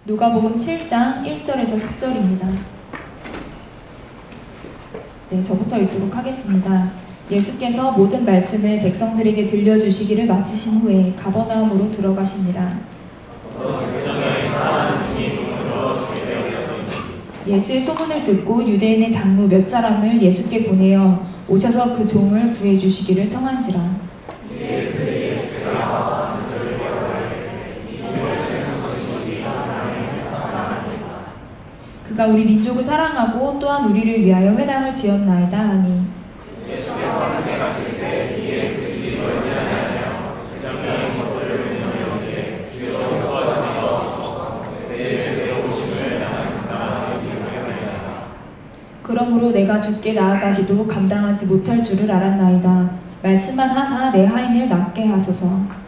누가복음 7장 1절에서 10절입니다. 네, 저부터 읽도록 하겠습니다. 예수께서 모든 말씀을 백성들에게 들려주시기를 마치신 후에 가버나움으로 들어가시니라. 예수의 소문을 듣고 유대인의 장로 몇 사람을 예수께 보내어 오셔서 그 종을 구해주시기를 청한지라. 그가 우리 민족을 사랑하고 또한 우리를 위하여 회당을 지었나이다 하니, 그러므로 내가 주께 나아가기도 감당하지 못할 줄을 알았나이다. 말씀만 하사 내 하인을 낫게 하소서.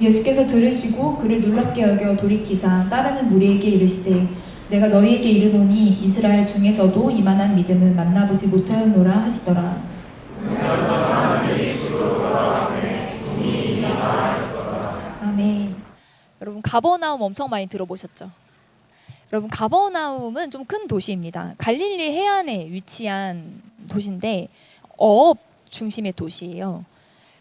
예수께서 들으시고 그를 놀랍게 여겨 돌이키사 따르는 무리에게 이르시되, 내가 너희에게 이르노니 이스라엘 중에서도 이만한 믿음은 만나보지 못하였노라 하시더라. 아멘. 여러분, 가버나움 엄청 많이 들어보셨죠? 여러분, 가버나움은 좀 큰 도시입니다. 갈릴리 해안에 위치한 도시인데 어업 중심의 도시예요.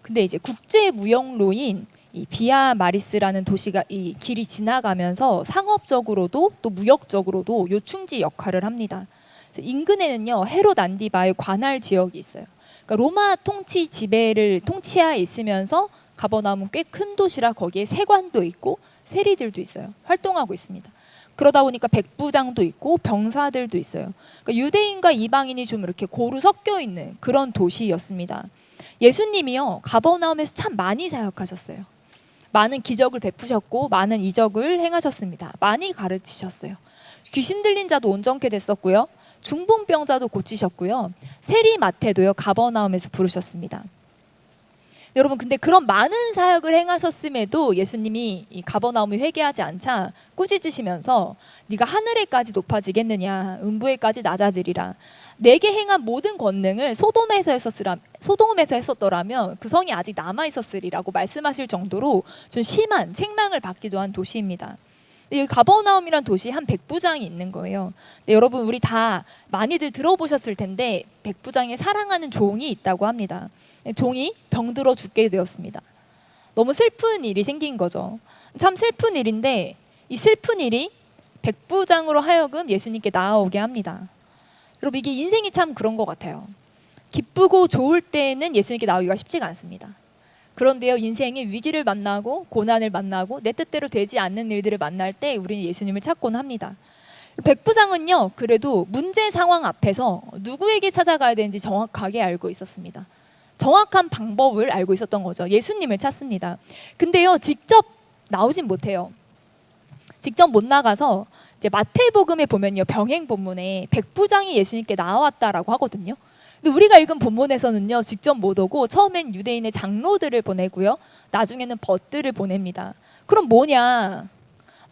근데 이제 국제 무역로인 이 비아 마리스라는 도시가 이 길이 지나가면서 상업적으로도 또 무역적으로도 요충지 역할을 합니다. 인근에는요, 헤롯 안디바의 관할 지역이 있어요. 그러니까 로마 통치 지배를 통치하에 있으면서 가버나움은 꽤 큰 도시라 거기에 세관도 있고 세리들도 있어요. 활동하고 있습니다. 그러다 보니까 백부장도 있고 병사들도 있어요. 그러니까 유대인과 이방인이 좀 이렇게 고루 섞여 있는 그런 도시였습니다. 예수님이요, 가버나움에서 참 많이 사역하셨어요. 많은 기적을 베푸셨고 많은 이적을 행하셨습니다. 많이 가르치셨어요. 귀신 들린 자도 온전케 됐었고요. 중풍병자도 고치셨고요. 세리 마태도요, 가버나움에서 부르셨습니다. 여러분, 근데 그런 많은 사역을 행하셨음에도 예수님이 이 가버나움이 회개하지 않자 꾸짖으시면서, 네가 하늘에까지 높아지겠느냐, 음부에까지 낮아지리라. 내게 행한 모든 권능을 소돔에서 했었더라면 그 성이 아직 남아 있었으리라고 말씀하실 정도로 좀 심한 책망을 받기도 한 도시입니다. 여기 가버나움이란 도시에 한 백부장이 있는 거예요. 여러분, 우리 다 많이들 들어보셨을 텐데 백부장이 사랑하는 종이 있다고 합니다. 종이 병들어 죽게 되었습니다. 너무 슬픈 일이 생긴 거죠. 참 슬픈 일인데 이 슬픈 일이 백부장으로 하여금 예수님께 나아오게 합니다. 여러분, 이게 인생이 참 그런 것 같아요. 기쁘고 좋을 때는 예수님께 나오기가 쉽지가 않습니다. 그런데요, 인생의 위기를 만나고 고난을 만나고 내 뜻대로 되지 않는 일들을 만날 때 우리는 예수님을 찾곤 합니다. 백부장은요, 그래도 문제 상황 앞에서 누구에게 찾아가야 되는지 정확하게 알고 있었습니다. 정확한 방법을 알고 있었던 거죠. 예수님을 찾습니다. 근데요, 직접 나오진 못해요. 직접 못 나가서 이제 마태복음에 보면요, 병행 본문에 백부장이 예수님께 나왔다라고 하거든요. 근데 우리가 읽은 본문에서는요, 직접 못 오고 처음엔 유대인의 장로들을 보내고요, 나중에는 벗들을 보냅니다. 그럼 뭐냐?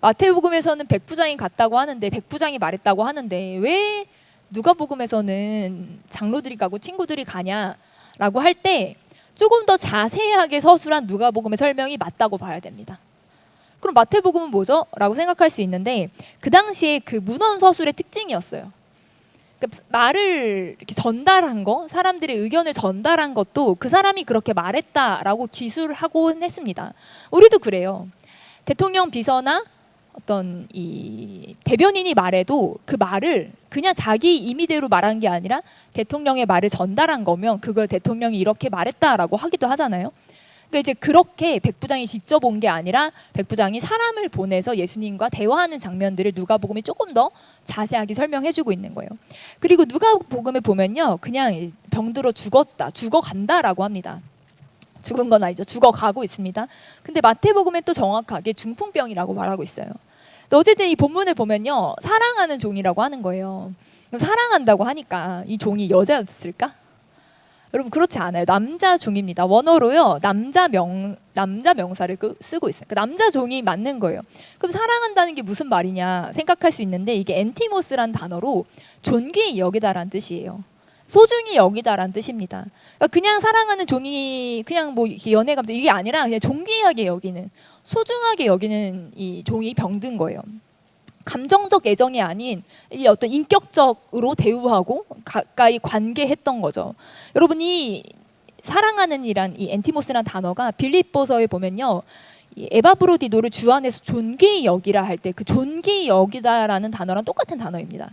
마태복음에서는 백부장이 갔다고 하는데, 백부장이 말했다고 하는데 왜 누가복음에서는 장로들이 가고 친구들이 가냐라고 할 때 조금 더 자세하게 서술한 누가복음의 설명이 맞다고 봐야 됩니다. 그럼 마태복음은 뭐죠? 라고 생각할 수 있는데, 그 당시에 그 문헌 서술의 특징이었어요. 그러니까 말을 이렇게 전달한 거, 사람들의 의견을 전달한 것도 그 사람이 그렇게 말했다라고 기술하곤 했습니다. 우리도 그래요. 대통령 비서나 어떤 이 대변인이 말해도 그 말을 그냥 자기 임의대로 말한 게 아니라 대통령의 말을 전달한 거면 그걸 대통령이 이렇게 말했다라고 하기도 하잖아요. 그러니까 이제 그렇게 백부장이 직접 온 게 아니라 백부장이 사람을 보내서 예수님과 대화하는 장면들을 누가복음이 조금 더 자세하게 설명해주고 있는 거예요. 그리고 누가복음에 보면요, 그냥 병들어 죽었다, 죽어간다라고 합니다. 죽은 건 아니죠. 죽어가고 있습니다. 근데 마태복음에 또 정확하게 중풍병이라고 말하고 있어요. 어쨌든 이 본문을 보면요, 사랑하는 종이라고 하는 거예요. 그럼 사랑한다고 하니까 이 종이 여자였을까? 여러분 그렇지 않아요. 남자 종입니다. 원어로요. 남자 명사를 쓰고 있어요. 그러니까 남자 종이 맞는 거예요. 그럼 사랑한다는 게 무슨 말이냐 생각할 수 있는데 이게 엔티모스란 단어로 존귀히 여기다라는 뜻이에요. 소중히 여기다라는 뜻입니다. 그러니까 그냥 사랑하는 종이 그냥 뭐 이렇게 연애 감정 이게 아니라 그냥 존귀하게 여기는 소중하게 여기는 이 종이 병든 거예요. 감정적 애정이 아닌 이 어떤 인격적으로 대우하고 가까이 관계했던 거죠. 여러분이 사랑하는 이란 이 엔티모스란 단어가 빌립보서에 보면요. 이 에바브로디노를 주 안에서 존귀히 여기라 할 때 그 존귀히 여기다라는 단어랑 똑같은 단어입니다.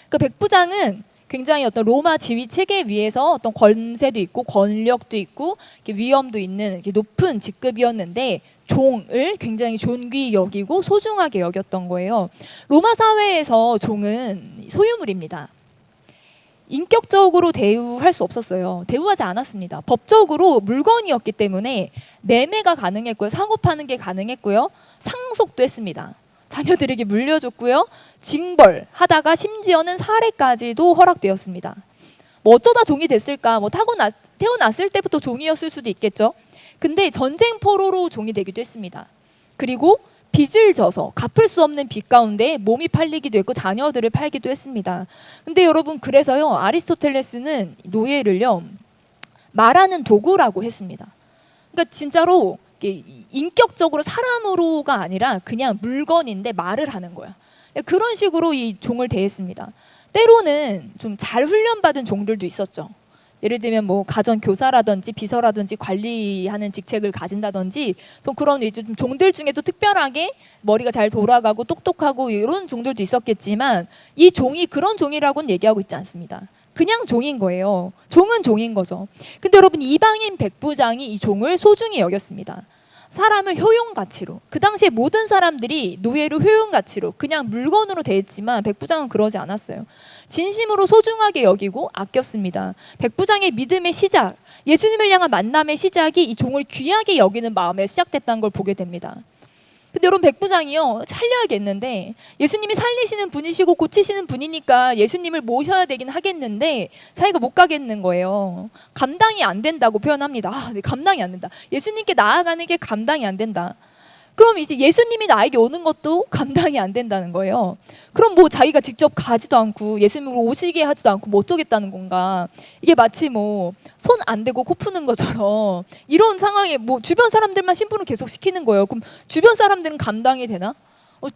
그 백부장은 굉장히 어떤 로마 지휘 체계 위에서 어떤 권세도 있고 권력도 있고 위엄도 있는 이렇게 높은 직급이었는데 종을 굉장히 존귀히 여기고 소중하게 여겼던 거예요. 로마 사회에서 종은 소유물입니다. 인격적으로 대우할 수 없었어요. 대우하지 않았습니다. 법적으로 물건이었기 때문에 매매가 가능했고요. 사고 파는 게 가능했고요. 상속도 했습니다. 자녀들에게 물려줬고요. 징벌하다가 심지어는 살해까지도 허락되었습니다. 뭐 어쩌다 종이 됐을까? 뭐 태어났을 때부터 종이었을 수도 있겠죠. 근데 전쟁 포로로 종이 되기도 했습니다. 그리고 빚을 져서 갚을 수 없는 빚 가운데 몸이 팔리기도 했고 자녀들을 팔기도 했습니다. 근데 여러분 그래서요 아리스토텔레스는 노예를요 말하는 도구라고 했습니다. 그러니까 진짜로 인격적으로 사람으로가 아니라 그냥 물건인데 말을 하는 거야. 그런 식으로 이 종을 대했습니다. 때로는 좀 잘 훈련받은 종들도 있었죠. 예를 들면 뭐 가정 교사라든지 비서라든지 관리하는 직책을 가진다든지 또 그런 이제 좀 종들 중에도 특별하게 머리가 잘 돌아가고 똑똑하고 이런 종들도 있었겠지만 이 종이 그런 종이라고는 얘기하고 있지 않습니다. 그냥 종인 거예요. 종은 종인 거죠. 근데 여러분 이방인 백부장이 이 종을 소중히 여겼습니다. 사람을 효용가치로 그 당시에 모든 사람들이 노예를 효용가치로 그냥 물건으로 대했지만 백부장은 그러지 않았어요. 진심으로 소중하게 여기고 아꼈습니다. 백부장의 믿음의 시작, 예수님을 향한 만남의 시작이 이 종을 귀하게 여기는 마음에 시작됐다는 걸 보게 됩니다. 근데 여러분 백부장이요 살려야겠는데 예수님이 살리시는 분이시고 고치시는 분이니까 예수님을 모셔야 되긴 하겠는데 자기가 못 가겠는 거예요. 감당이 안 된다고 표현합니다. 감당이 안 된다. 예수님께 나아가는 게 감당이 안 된다. 그럼 이제 예수님이 나에게 오는 것도 감당이 안 된다는 거예요. 그럼 뭐 자기가 직접 가지도 않고 예수님으로 오시게 하지도 않고 뭐 어쩌겠다는 건가. 이게 마치 뭐 손 안 대고 코 푸는 것처럼 이런 상황에 뭐 주변 사람들만 심부름 계속 시키는 거예요. 그럼 주변 사람들은 감당이 되나?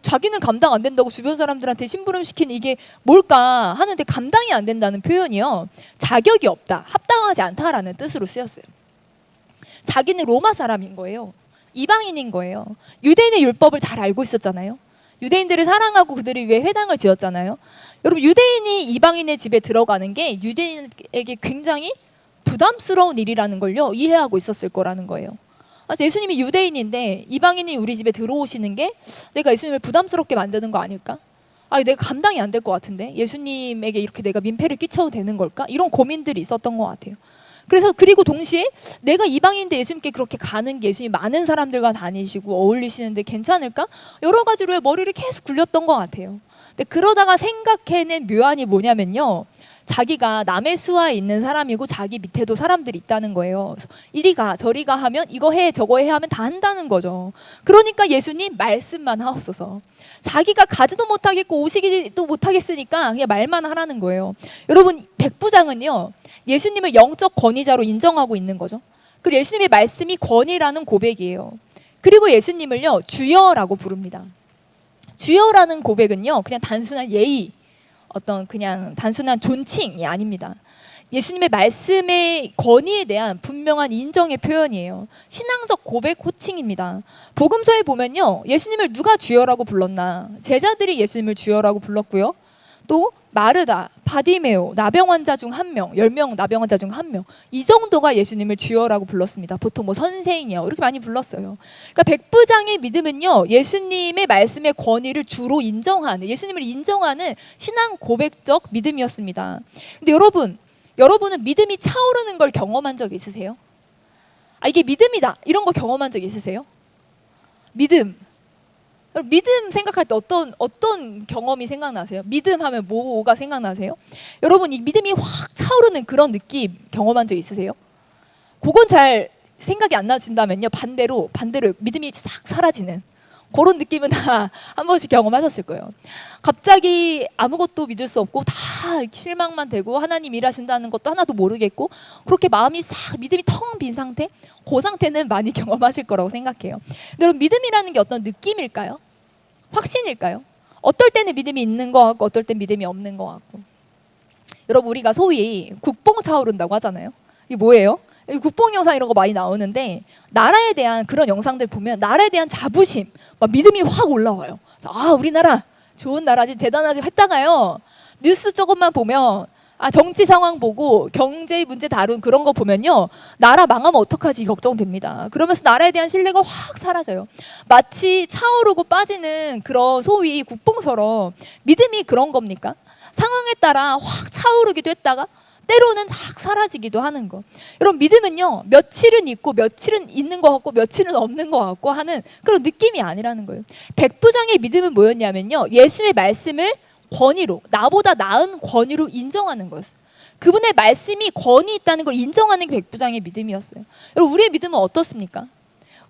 자기는 감당 안 된다고 주변 사람들한테 심부름 시키는 이게 뭘까 하는데 감당이 안 된다는 표현이요. 자격이 없다, 합당하지 않다라는 뜻으로 쓰였어요. 자기는 로마 사람인 거예요. 이방인인 거예요. 유대인의 율법을 잘 알고 있었잖아요. 유대인들을 사랑하고 그들을 위해 회당을 지었잖아요. 여러분 유대인이 이방인의 집에 들어가는 게 유대인에게 굉장히 부담스러운 일이라는 걸요 이해하고 있었을 거라는 거예요. 그래서 예수님이 유대인인데 이방인이 우리 집에 들어오시는 게 내가 예수님을 부담스럽게 만드는 거 아닐까? 내가 감당이 안 될 것 같은데 예수님에게 이렇게 내가 민폐를 끼쳐도 되는 걸까? 이런 고민들이 있었던 것 같아요. 그래서 그리고 동시에 내가 이방인인데 예수님께 그렇게 가는 게 예수님 많은 사람들과 다니시고 어울리시는데 괜찮을까? 여러 가지로 머리를 계속 굴렸던 것 같아요. 근데 그러다가 생각해낸 묘안이 뭐냐면요. 자기가 남의 수하에 있는 사람이고 자기 밑에도 사람들이 있다는 거예요. 그래서 이리 가 저리 가 하면 이거 해 저거 해 하면 다 한다는 거죠. 그러니까 예수님 말씀만 하옵소서. 자기가 가지도 못하겠고 오시기도 못하겠으니까 그냥 말만 하라는 거예요. 여러분 백부장은요. 예수님을 영적 권위자로 인정하고 있는 거죠. 그리고 예수님의 말씀이 권위라는 고백이에요. 그리고 예수님을요 주여라고 부릅니다. 주여라는 고백은요 그냥 단순한 예의, 어떤 그냥 단순한 존칭이 아닙니다. 예수님의 말씀의 권위에 대한 분명한 인정의 표현이에요. 신앙적 고백 호칭입니다. 복음서에 보면요 예수님을 누가 주여라고 불렀나? 제자들이 예수님을 주여라고 불렀고요. 또 마르다, 바디메오, 나병 환자 중 한 명, 10명 나병 환자 중 한 명, 이 정도가 예수님을 주여라고 불렀습니다. 보통 뭐 선생이요 이렇게 많이 불렀어요. 그러니까 백부장의 믿음은요 예수님의 말씀의 권위를 주로 인정하는, 예수님을 인정하는 신앙 고백적 믿음이었습니다. 근데 여러분은 믿음이 차오르는 걸 경험한 적 있으세요? 이게 믿음이다 이런 거 경험한 적 있으세요? 믿음 믿음 생각할 때 어떤 경험이 생각나세요? 믿음 하면 뭐가 생각나세요? 여러분, 이 믿음이 확 차오르는 그런 느낌 경험한 적 있으세요? 그건 잘 생각이 안 나신다면요, 반대로 믿음이 싹 사라지는 그런 느낌은 다 한 번씩 경험하셨을 거예요. 갑자기 아무것도 믿을 수 없고 다 실망만 되고 하나님 일하신다는 것도 하나도 모르겠고 그렇게 마음이 싹 믿음이 텅 빈 상태, 그 상태는 많이 경험하실 거라고 생각해요. 근데 여러분, 믿음이라는 게 어떤 느낌일까요? 확신일까요? 어떨 때는 믿음이 있는 것 같고 어떨 땐 믿음이 없는 것 같고. 여러분, 우리가 소위 국뽕 차오른다고 하잖아요. 이게 뭐예요? 국뽕 영상 이런 거 많이 나오는데 나라에 대한 그런 영상들 보면 나라에 대한 자부심, 막 믿음이 확 올라와요. 아, 우리나라 좋은 나라지, 대단하지 했다가요, 뉴스 조금만 보면 정치 상황 보고 경제 문제 다룬 그런 거 보면요, 나라 망하면 어떡하지 걱정됩니다. 그러면서 나라에 대한 신뢰가 확 사라져요. 마치 차오르고 빠지는 그런 소위 국뽕처럼 믿음이 그런 겁니까? 상황에 따라 확 차오르기도 했다가 때로는 확 사라지기도 하는 거. 여러분, 믿음은요, 며칠은 있고 며칠은 있는 것 같고 며칠은 없는 것 같고 하는 그런 느낌이 아니라는 거예요. 백부장의 믿음은 뭐였냐면요, 예수의 말씀을 권위로, 나보다 나은 권위로 인정하는 거였어요. 그분의 말씀이 권위 있다는 걸 인정하는 게 백부장의 믿음이었어요. 여러분, 우리의 믿음은 어떻습니까?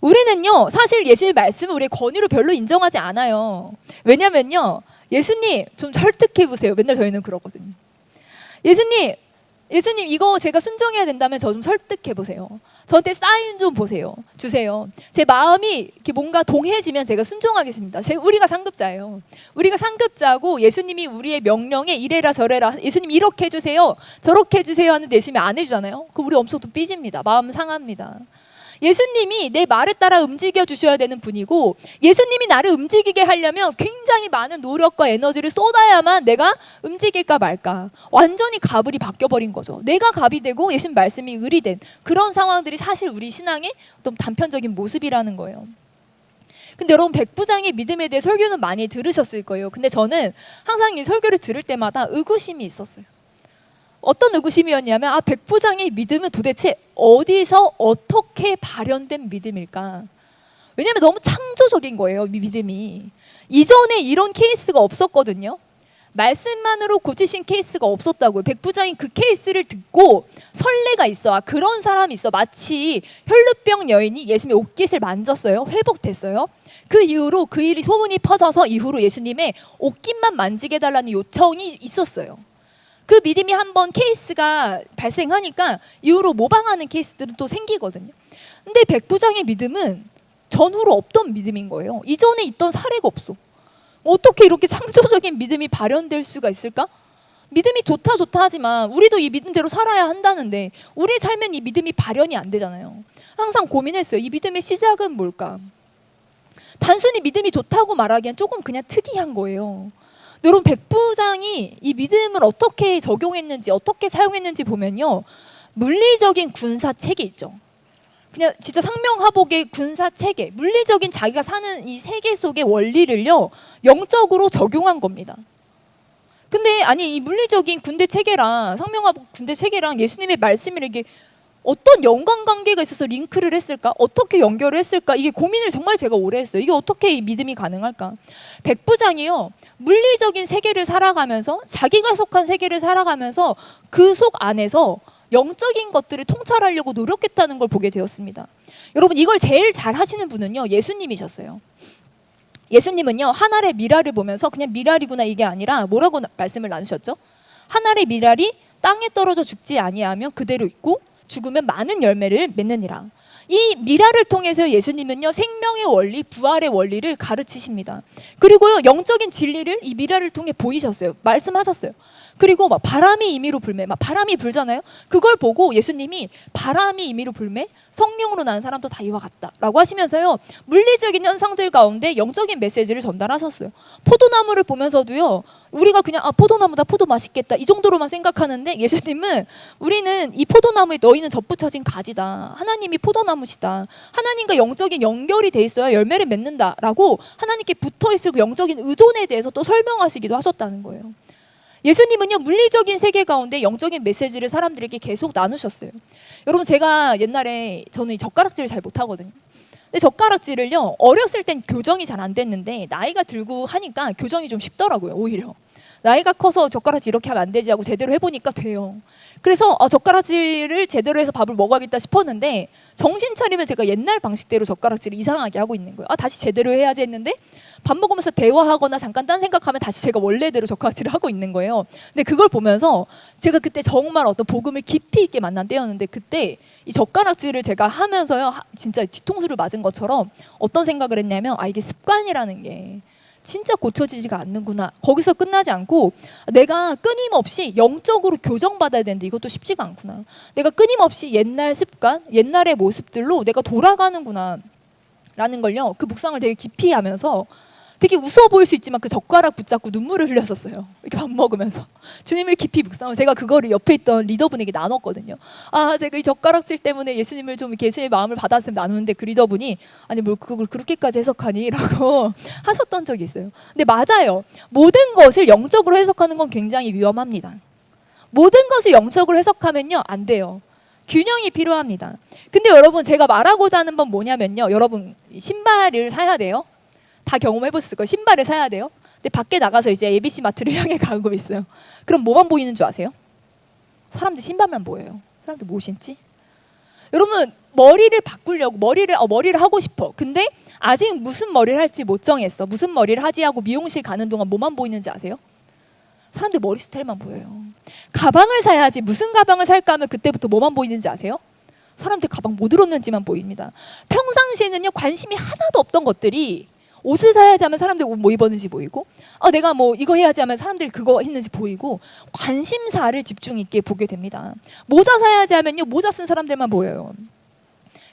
우리는요, 사실 예수의 말씀을 우리의 권위로 별로 인정하지 않아요. 왜냐면요, 예수님 좀 설득해 보세요. 맨날 저희는 그러거든요. 예수님 이거 제가 순종해야 된다면 저 좀 설득해 보세요. 저한테 사인 좀 주세요. 제 마음이 이렇게 뭔가 동해지면 제가 순종하겠습니다. 우리가 상급자예요. 우리가 상급자고 예수님이 우리의 명령에 이래라 저래라, 예수님 이렇게 해주세요, 저렇게 해주세요 하는데 예수님이 안 해주잖아요. 그럼 우리 엄청 또 삐집니다. 마음 상합니다. 예수님이 내 말에 따라 움직여 주셔야 되는 분이고, 예수님이 나를 움직이게 하려면 굉장히 많은 노력과 에너지를 쏟아야만 내가 움직일까 말까, 완전히 갑을이 바뀌어버린 거죠. 내가 갑이 되고 예수님 말씀이 을이 된 그런 상황들이 사실 우리 신앙의 어떤 단편적인 모습이라는 거예요. 근데 여러분, 백부장의 믿음에 대해 설교는 많이 들으셨을 거예요. 근데 저는 항상 이 설교를 들을 때마다 의구심이 있었어요. 어떤 의구심이었냐면, 백부장의 믿음은 도대체 어디서 어떻게 발현된 믿음일까? 왜냐하면 너무 창조적인 거예요, 믿음이. 이전에 이런 케이스가 없었거든요. 말씀만으로 고치신 케이스가 없었다고요. 백부장이 그 케이스를 듣고 설레가 있어. 그런 사람이 있어. 마치 혈루병 여인이 예수님의 옷깃을 만졌어요. 회복됐어요. 그 이후로 그 일이 소문이 퍼져서 이후로 예수님의 옷깃만 만지게 해달라는 요청이 있었어요. 그 믿음이 한번 케이스가 발생하니까 이후로 모방하는 케이스들은 또 생기거든요. 근데 백부장의 믿음은 전후로 없던 믿음인 거예요. 이전에 있던 사례가 없어. 어떻게 이렇게 창조적인 믿음이 발현될 수가 있을까? 믿음이 좋다 하지만 우리도 이 믿음대로 살아야 한다는데 우리 삶엔 이 믿음이 발현이 안 되잖아요. 항상 고민했어요. 이 믿음의 시작은 뭘까? 단순히 믿음이 좋다고 말하기엔 조금 그냥 특이한 거예요. 여러분, 백부장이 이 믿음을 어떻게 적용했는지, 어떻게 사용했는지 보면요, 물리적인 군사 체계 있죠. 그냥 진짜 상명하복의 군사 체계, 물리적인 자기가 사는 이 세계 속의 원리를요, 영적으로 적용한 겁니다. 근데 이 물리적인 군대 체계랑 상명하복 군대 체계랑 예수님의 말씀을 이게 어떤 연관관계가 있어서 링크를 했을까? 어떻게 연결을 했을까? 이게 고민을 정말 제가 오래 했어요. 이게 어떻게 이 믿음이 가능할까? 백부장이요, 물리적인 세계를 살아가면서, 자기가 속한 세계를 살아가면서 그 속 안에서 영적인 것들을 통찰하려고 노력했다는 걸 보게 되었습니다. 여러분, 이걸 제일 잘 하시는 분은요, 예수님이셨어요. 예수님은요, 한 알의 미랄을 보면서 그냥 미랄이구나 이게 아니라 뭐라고 말씀을 나누셨죠? 한 알의 미랄이 땅에 떨어져 죽지 아니하면 그대로 있고 죽으면 많은 열매를 맺느니라. 이 미랄을 통해서 예수님은요, 생명의 원리, 부활의 원리를 가르치십니다. 그리고요, 영적인 진리를 이 미랄을 통해 보이셨어요. 말씀하셨어요. 그리고 막 바람이 임의로 불매, 막 바람이 불잖아요. 그걸 보고 예수님이 바람이 임의로 불매, 성령으로 난 사람도 다 이와 같다라고 하시면서요, 물리적인 현상들 가운데 영적인 메시지를 전달하셨어요. 포도나무를 보면서도요, 우리가 그냥 포도나무다, 포도 맛있겠다 이 정도로만 생각하는데, 예수님은 우리는 이 포도나무에 너희는 접붙여진 가지다, 하나님이 포도나무시다, 하나님과 영적인 연결이 돼 있어야 열매를 맺는다라고 하나님께 붙어있을 그 영적인 의존에 대해서 또 설명하시기도 하셨다는 거예요. 예수님은요, 물리적인 세계 가운데 영적인 메시지를 사람들에게 계속 나누셨어요. 여러분, 제가 옛날에, 저는 이 젓가락질을 잘 못하거든요. 근데 젓가락질을요, 어렸을 땐 교정이 잘 안 됐는데 나이가 들고 하니까 교정이 좀 쉽더라고요. 오히려 나이가 커서 젓가락질 이렇게 하면 안 되지 하고 제대로 해보니까 돼요. 그래서 젓가락질을 제대로 해서 밥을 먹어야겠다 싶었는데 정신 차리면 제가 옛날 방식대로 젓가락질을 이상하게 하고 있는 거예요. 다시 제대로 해야지 했는데 밥 먹으면서 대화하거나 잠깐 딴 생각하면 다시 제가 원래대로 젓가락질을 하고 있는 거예요. 근데 그걸 보면서 제가 그때 정말 어떤 복음을 깊이 있게 만난 때였는데, 그때 이 젓가락질을 제가 하면서요, 진짜 뒤통수를 맞은 것처럼 어떤 생각을 했냐면, 이게 습관이라는 게 진짜 고쳐지지가 않는구나. 거기서 끝나지 않고 내가 끊임없이 영적으로 교정받아야 되는데 이것도 쉽지가 않구나. 내가 끊임없이 옛날 습관, 옛날의 모습들로 내가 돌아가는구나 라는 걸요, 그 묵상을 되게 깊이 하면서 되게 웃어 보일 수 있지만 그 젓가락 붙잡고 눈물을 흘렸었어요. 이렇게 밥 먹으면서 주님을 깊이 묵상을, 제가 그거를 옆에 있던 리더분에게 나눴거든요. 제가 이 젓가락질 때문에 예수님을 좀 예수님의 마음을 받았으면 나누는데, 그 리더분이 아니 뭘 그걸 그렇게까지 해석하니? 라고 하셨던 적이 있어요. 근데 맞아요. 모든 것을 영적으로 해석하는 건 굉장히 위험합니다. 모든 것을 영적으로 해석하면요, 안 돼요. 균형이 필요합니다. 근데 여러분, 제가 말하고자 하는 건 뭐냐면요, 여러분 신발을 사야 돼요. 다 경험해보셨을 거예요. 신발을 사야 돼요. 근데 밖에 나가서 이제 ABC 마트를 향해 가고 있어요. 그럼 뭐만 보이는 줄 아세요? 사람들 신발만 보여요. 사람들 뭐 신지? 여러분, 머리를 바꾸려고 머리를 하고 싶어. 근데 아직 무슨 머리를 할지 못 정했어. 무슨 머리를 하지 하고 미용실 가는 동안 뭐만 보이는지 아세요? 사람들 머리 스타일만 보여요. 가방을 사야지, 무슨 가방을 살까 하면 그때부터 뭐만 보이는지 아세요? 사람들 가방 뭐 들었는지만 보입니다. 평상시에는요, 관심이 하나도 없던 것들이, 옷을 사야지 하면 사람들이 옷 뭐 입었는지 보이고, 내가 뭐 이거 해야지 하면 사람들이 그거 했는지 보이고, 관심사를 집중 있게 보게 됩니다. 모자 사야지 하면요, 모자 쓴 사람들만 보여요.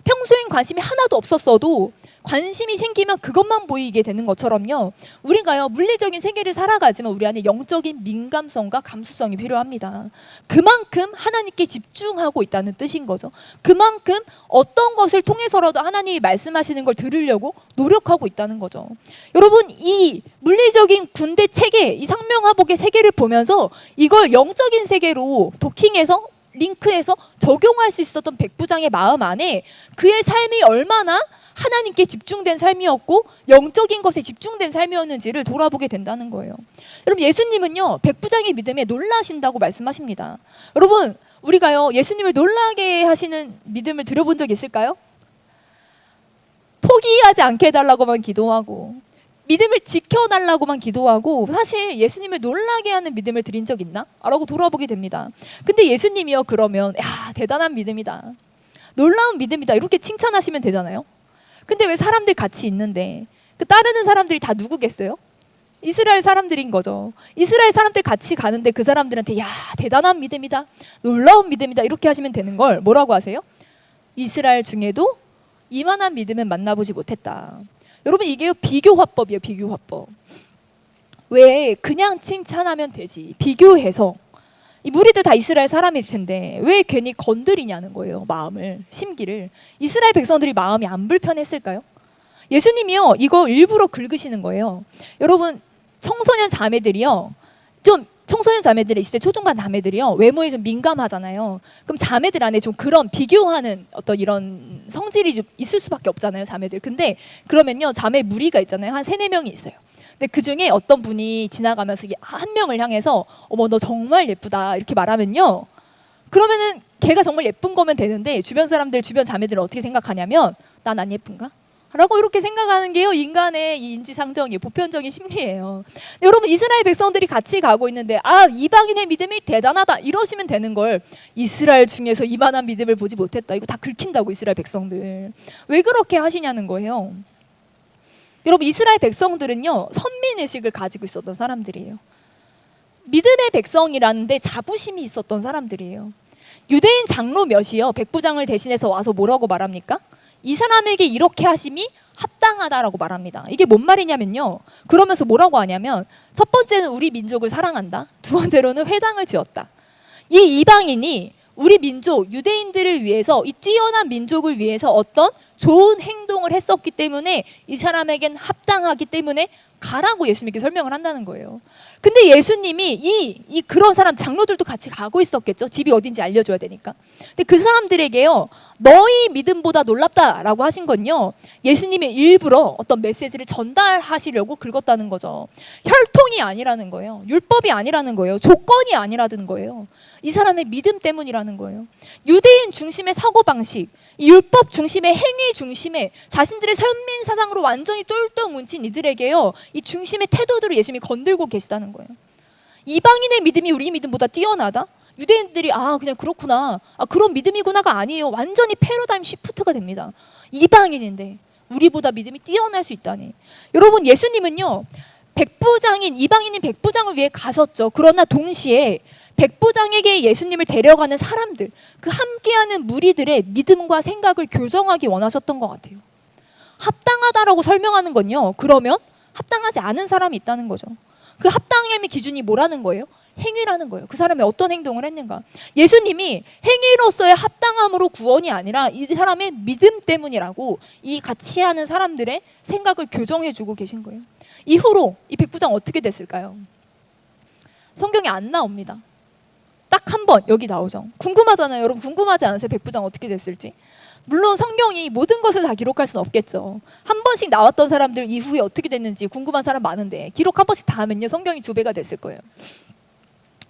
평소엔 관심이 하나도 없었어도 관심이 생기면 그것만 보이게 되는 것처럼요, 우리가요 물리적인 세계를 살아가지만 우리 안에 영적인 민감성과 감수성이 필요합니다. 그만큼 하나님께 집중하고 있다는 뜻인 거죠. 그만큼 어떤 것을 통해서라도 하나님이 말씀하시는 걸 들으려고 노력하고 있다는 거죠. 여러분, 이 물리적인 군대 체계, 이 상명하복의 세계를 보면서 이걸 영적인 세계로 도킹해서 링크해서 적용할 수 있었던 백부장의 마음 안에 그의 삶이 얼마나 하나님께 집중된 삶이었고 영적인 것에 집중된 삶이었는지를 돌아보게 된다는 거예요. 여러분, 예수님은요 백부장의 믿음에 놀라신다고 말씀하십니다. 여러분, 우리가요 예수님을 놀라게 하시는 믿음을 들어본 적 있을까요? 포기하지 않게 해달라고만 기도하고 믿음을 지켜달라고만 기도하고, 사실 예수님을 놀라게 하는 믿음을 드린 적 있나? 라고 돌아보게 됩니다. 근데 예수님이요 그러면 대단한 믿음이다, 놀라운 믿음이다 이렇게 칭찬하시면 되잖아요. 근데 왜 사람들 같이 있는데 그 따르는 사람들이 다 누구겠어요? 이스라엘 사람들인 거죠. 이스라엘 사람들 같이 가는데 그 사람들한테 대단한 믿음이다, 놀라운 믿음이다 이렇게 하시면 되는 걸 뭐라고 하세요? 이스라엘 중에도 이만한 믿음은 만나보지 못했다. 여러분, 이게 비교화법이에요. 비교화법. 왜 그냥 칭찬하면 되지, 비교해서 이 무리들 다 이스라엘 사람일 텐데 왜 괜히 건드리냐는 거예요. 마음을, 심기를. 이스라엘 백성들이 마음이 안 불편했을까요? 예수님이요 이거 일부러 긁으시는 거예요. 여러분, 청소년 자매들이요, 좀 청소년 자매들의 20대 초중반 자매들이요 외모에 좀 민감하잖아요. 그럼 자매들 안에 좀 그런 비교하는 어떤 이런 성질이 좀 있을 수밖에 없잖아요, 자매들. 근데 그러면요 자매 무리가 있잖아요. 한 3-4명이 있어요. 근데 그 중에 어떤 분이 지나가면서 한 명을 향해서 어머 너 정말 예쁘다 이렇게 말하면요, 그러면은 걔가 정말 예쁜 거면 되는데 주변 사람들, 주변 자매들은 어떻게 생각하냐면 난 안 예쁜가? 라고 이렇게 생각하는 게요 인간의 이 인지상정이에요. 보편적인 심리예요. 여러분, 이스라엘 백성들이 같이 가고 있는데 이방인의 믿음이 대단하다 이러시면 되는 걸, 이스라엘 중에서 이만한 믿음을 보지 못했다 이거 다 긁힌다고. 이스라엘 백성들 왜 그렇게 하시냐는 거예요. 여러분, 이스라엘 백성들은요 선민의식을 가지고 있었던 사람들이에요. 믿음의 백성이라는데 자부심이 있었던 사람들이에요. 유대인 장로 몇이요 백부장을 대신해서 와서 뭐라고 말합니까? 이 사람에게 이렇게 하심이 합당하다라고 말합니다. 이게 뭔 말이냐면요, 그러면서 뭐라고 하냐면, 첫 번째는 우리 민족을 사랑한다, 두 번째로는 회당을 지었다. 이 이방인이 우리 민족 유대인들을 위해서, 이 뛰어난 민족을 위해서 어떤 좋은 행동을 했었기 때문에 이 사람에겐 합당하기 때문에 가라고 예수님께 설명을 한다는 거예요. 근데 예수님이 그런 사람 장로들도 같이 가고 있었겠죠. 집이 어딘지 알려줘야 되니까. 근데 그 사람들에게요, 너희 믿음보다 놀랍다라고 하신 건요, 예수님이 일부러 어떤 메시지를 전달하시려고 긁었다는 거죠. 혈통이 아니라는 거예요. 율법이 아니라는 거예요. 조건이 아니라는 거예요. 이 사람의 믿음 때문이라는 거예요. 유대인 중심의 사고방식, 율법 중심의 행위 중심의 자신들의 선민 사상으로 완전히 똘똘 뭉친 이들에게요, 이 중심의 태도들을 예수님이 건들고 계시다는 거예요. 이방인의 믿음이 우리 믿음보다 뛰어나다? 유대인들이 그냥 그렇구나, 그런 믿음이구나가 아니에요. 완전히 패러다임 시프트가 됩니다. 이방인인데 우리보다 믿음이 뛰어날 수 있다니. 여러분, 예수님은요, 이방인인 백부장을 위해 가셨죠. 그러나 동시에 백부장에게 예수님을 데려가는 사람들, 그 함께하는 무리들의 믿음과 생각을 교정하기 원하셨던 것 같아요. 합당하다라고 설명하는 건요, 그러면 합당하지 않은 사람이 있다는 거죠. 그 합당함의 기준이 뭐라는 거예요? 행위라는 거예요. 그 사람이 어떤 행동을 했는가. 예수님이 행위로서의 합당함으로 구원이 아니라 이 사람의 믿음 때문이라고 이 같이 하는 사람들의 생각을 교정해주고 계신 거예요. 이후로 이 백부장 어떻게 됐을까요? 성경에 안 나옵니다. 딱 한 번 여기 나오죠. 궁금하잖아요. 여러분, 궁금하지 않으세요? 백부장 어떻게 됐을지? 물론 성경이 모든 것을 다 기록할 수는 없겠죠. 한 번씩 나왔던 사람들 이후에 어떻게 됐는지 궁금한 사람 많은데, 기록 한 번씩 다 하면요, 성경이 2배가 됐을 거예요.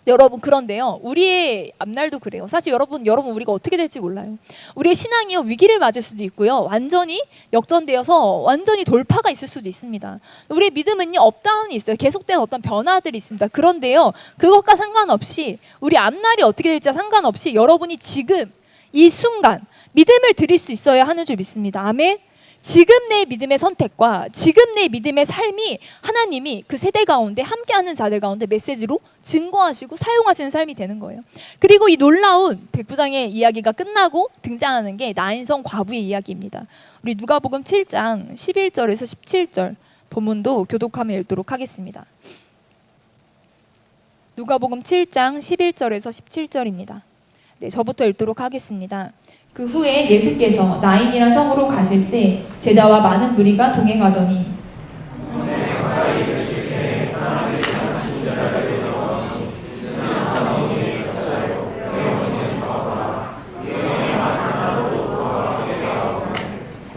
여러분, 그런데요, 우리의 앞날도 그래요. 사실 여러분 우리가 어떻게 될지 몰라요. 우리의 신앙이요, 위기를 맞을 수도 있고요, 완전히 역전되어서 완전히 돌파가 있을 수도 있습니다. 우리의 믿음은요, 업다운이 있어요. 계속된 어떤 변화들이 있습니다. 그런데요, 그것과 상관없이, 우리 앞날이 어떻게 될지와 상관없이 여러분이 지금 이 순간 믿음을 드릴 수 있어야 하는 줄 믿습니다. 아멘. 지금 내 믿음의 선택과 지금 내 믿음의 삶이 하나님이 그 세대 가운데 함께하는 자들 가운데 메시지로 증거하시고 사용하시는 삶이 되는 거예요. 그리고 이 놀라운 백부장의 이야기가 끝나고 등장하는 게 나인성 과부의 이야기입니다. 우리 누가복음 7장 11절에서 17절 본문도 교독하며 읽도록 하겠습니다. 누가복음 7장 11절에서 17절입니다. 네, 저부터 읽도록 하겠습니다. 그 후에 예수께서 나인이란 성으로 가실새 제자와 많은 무리가 동행하더니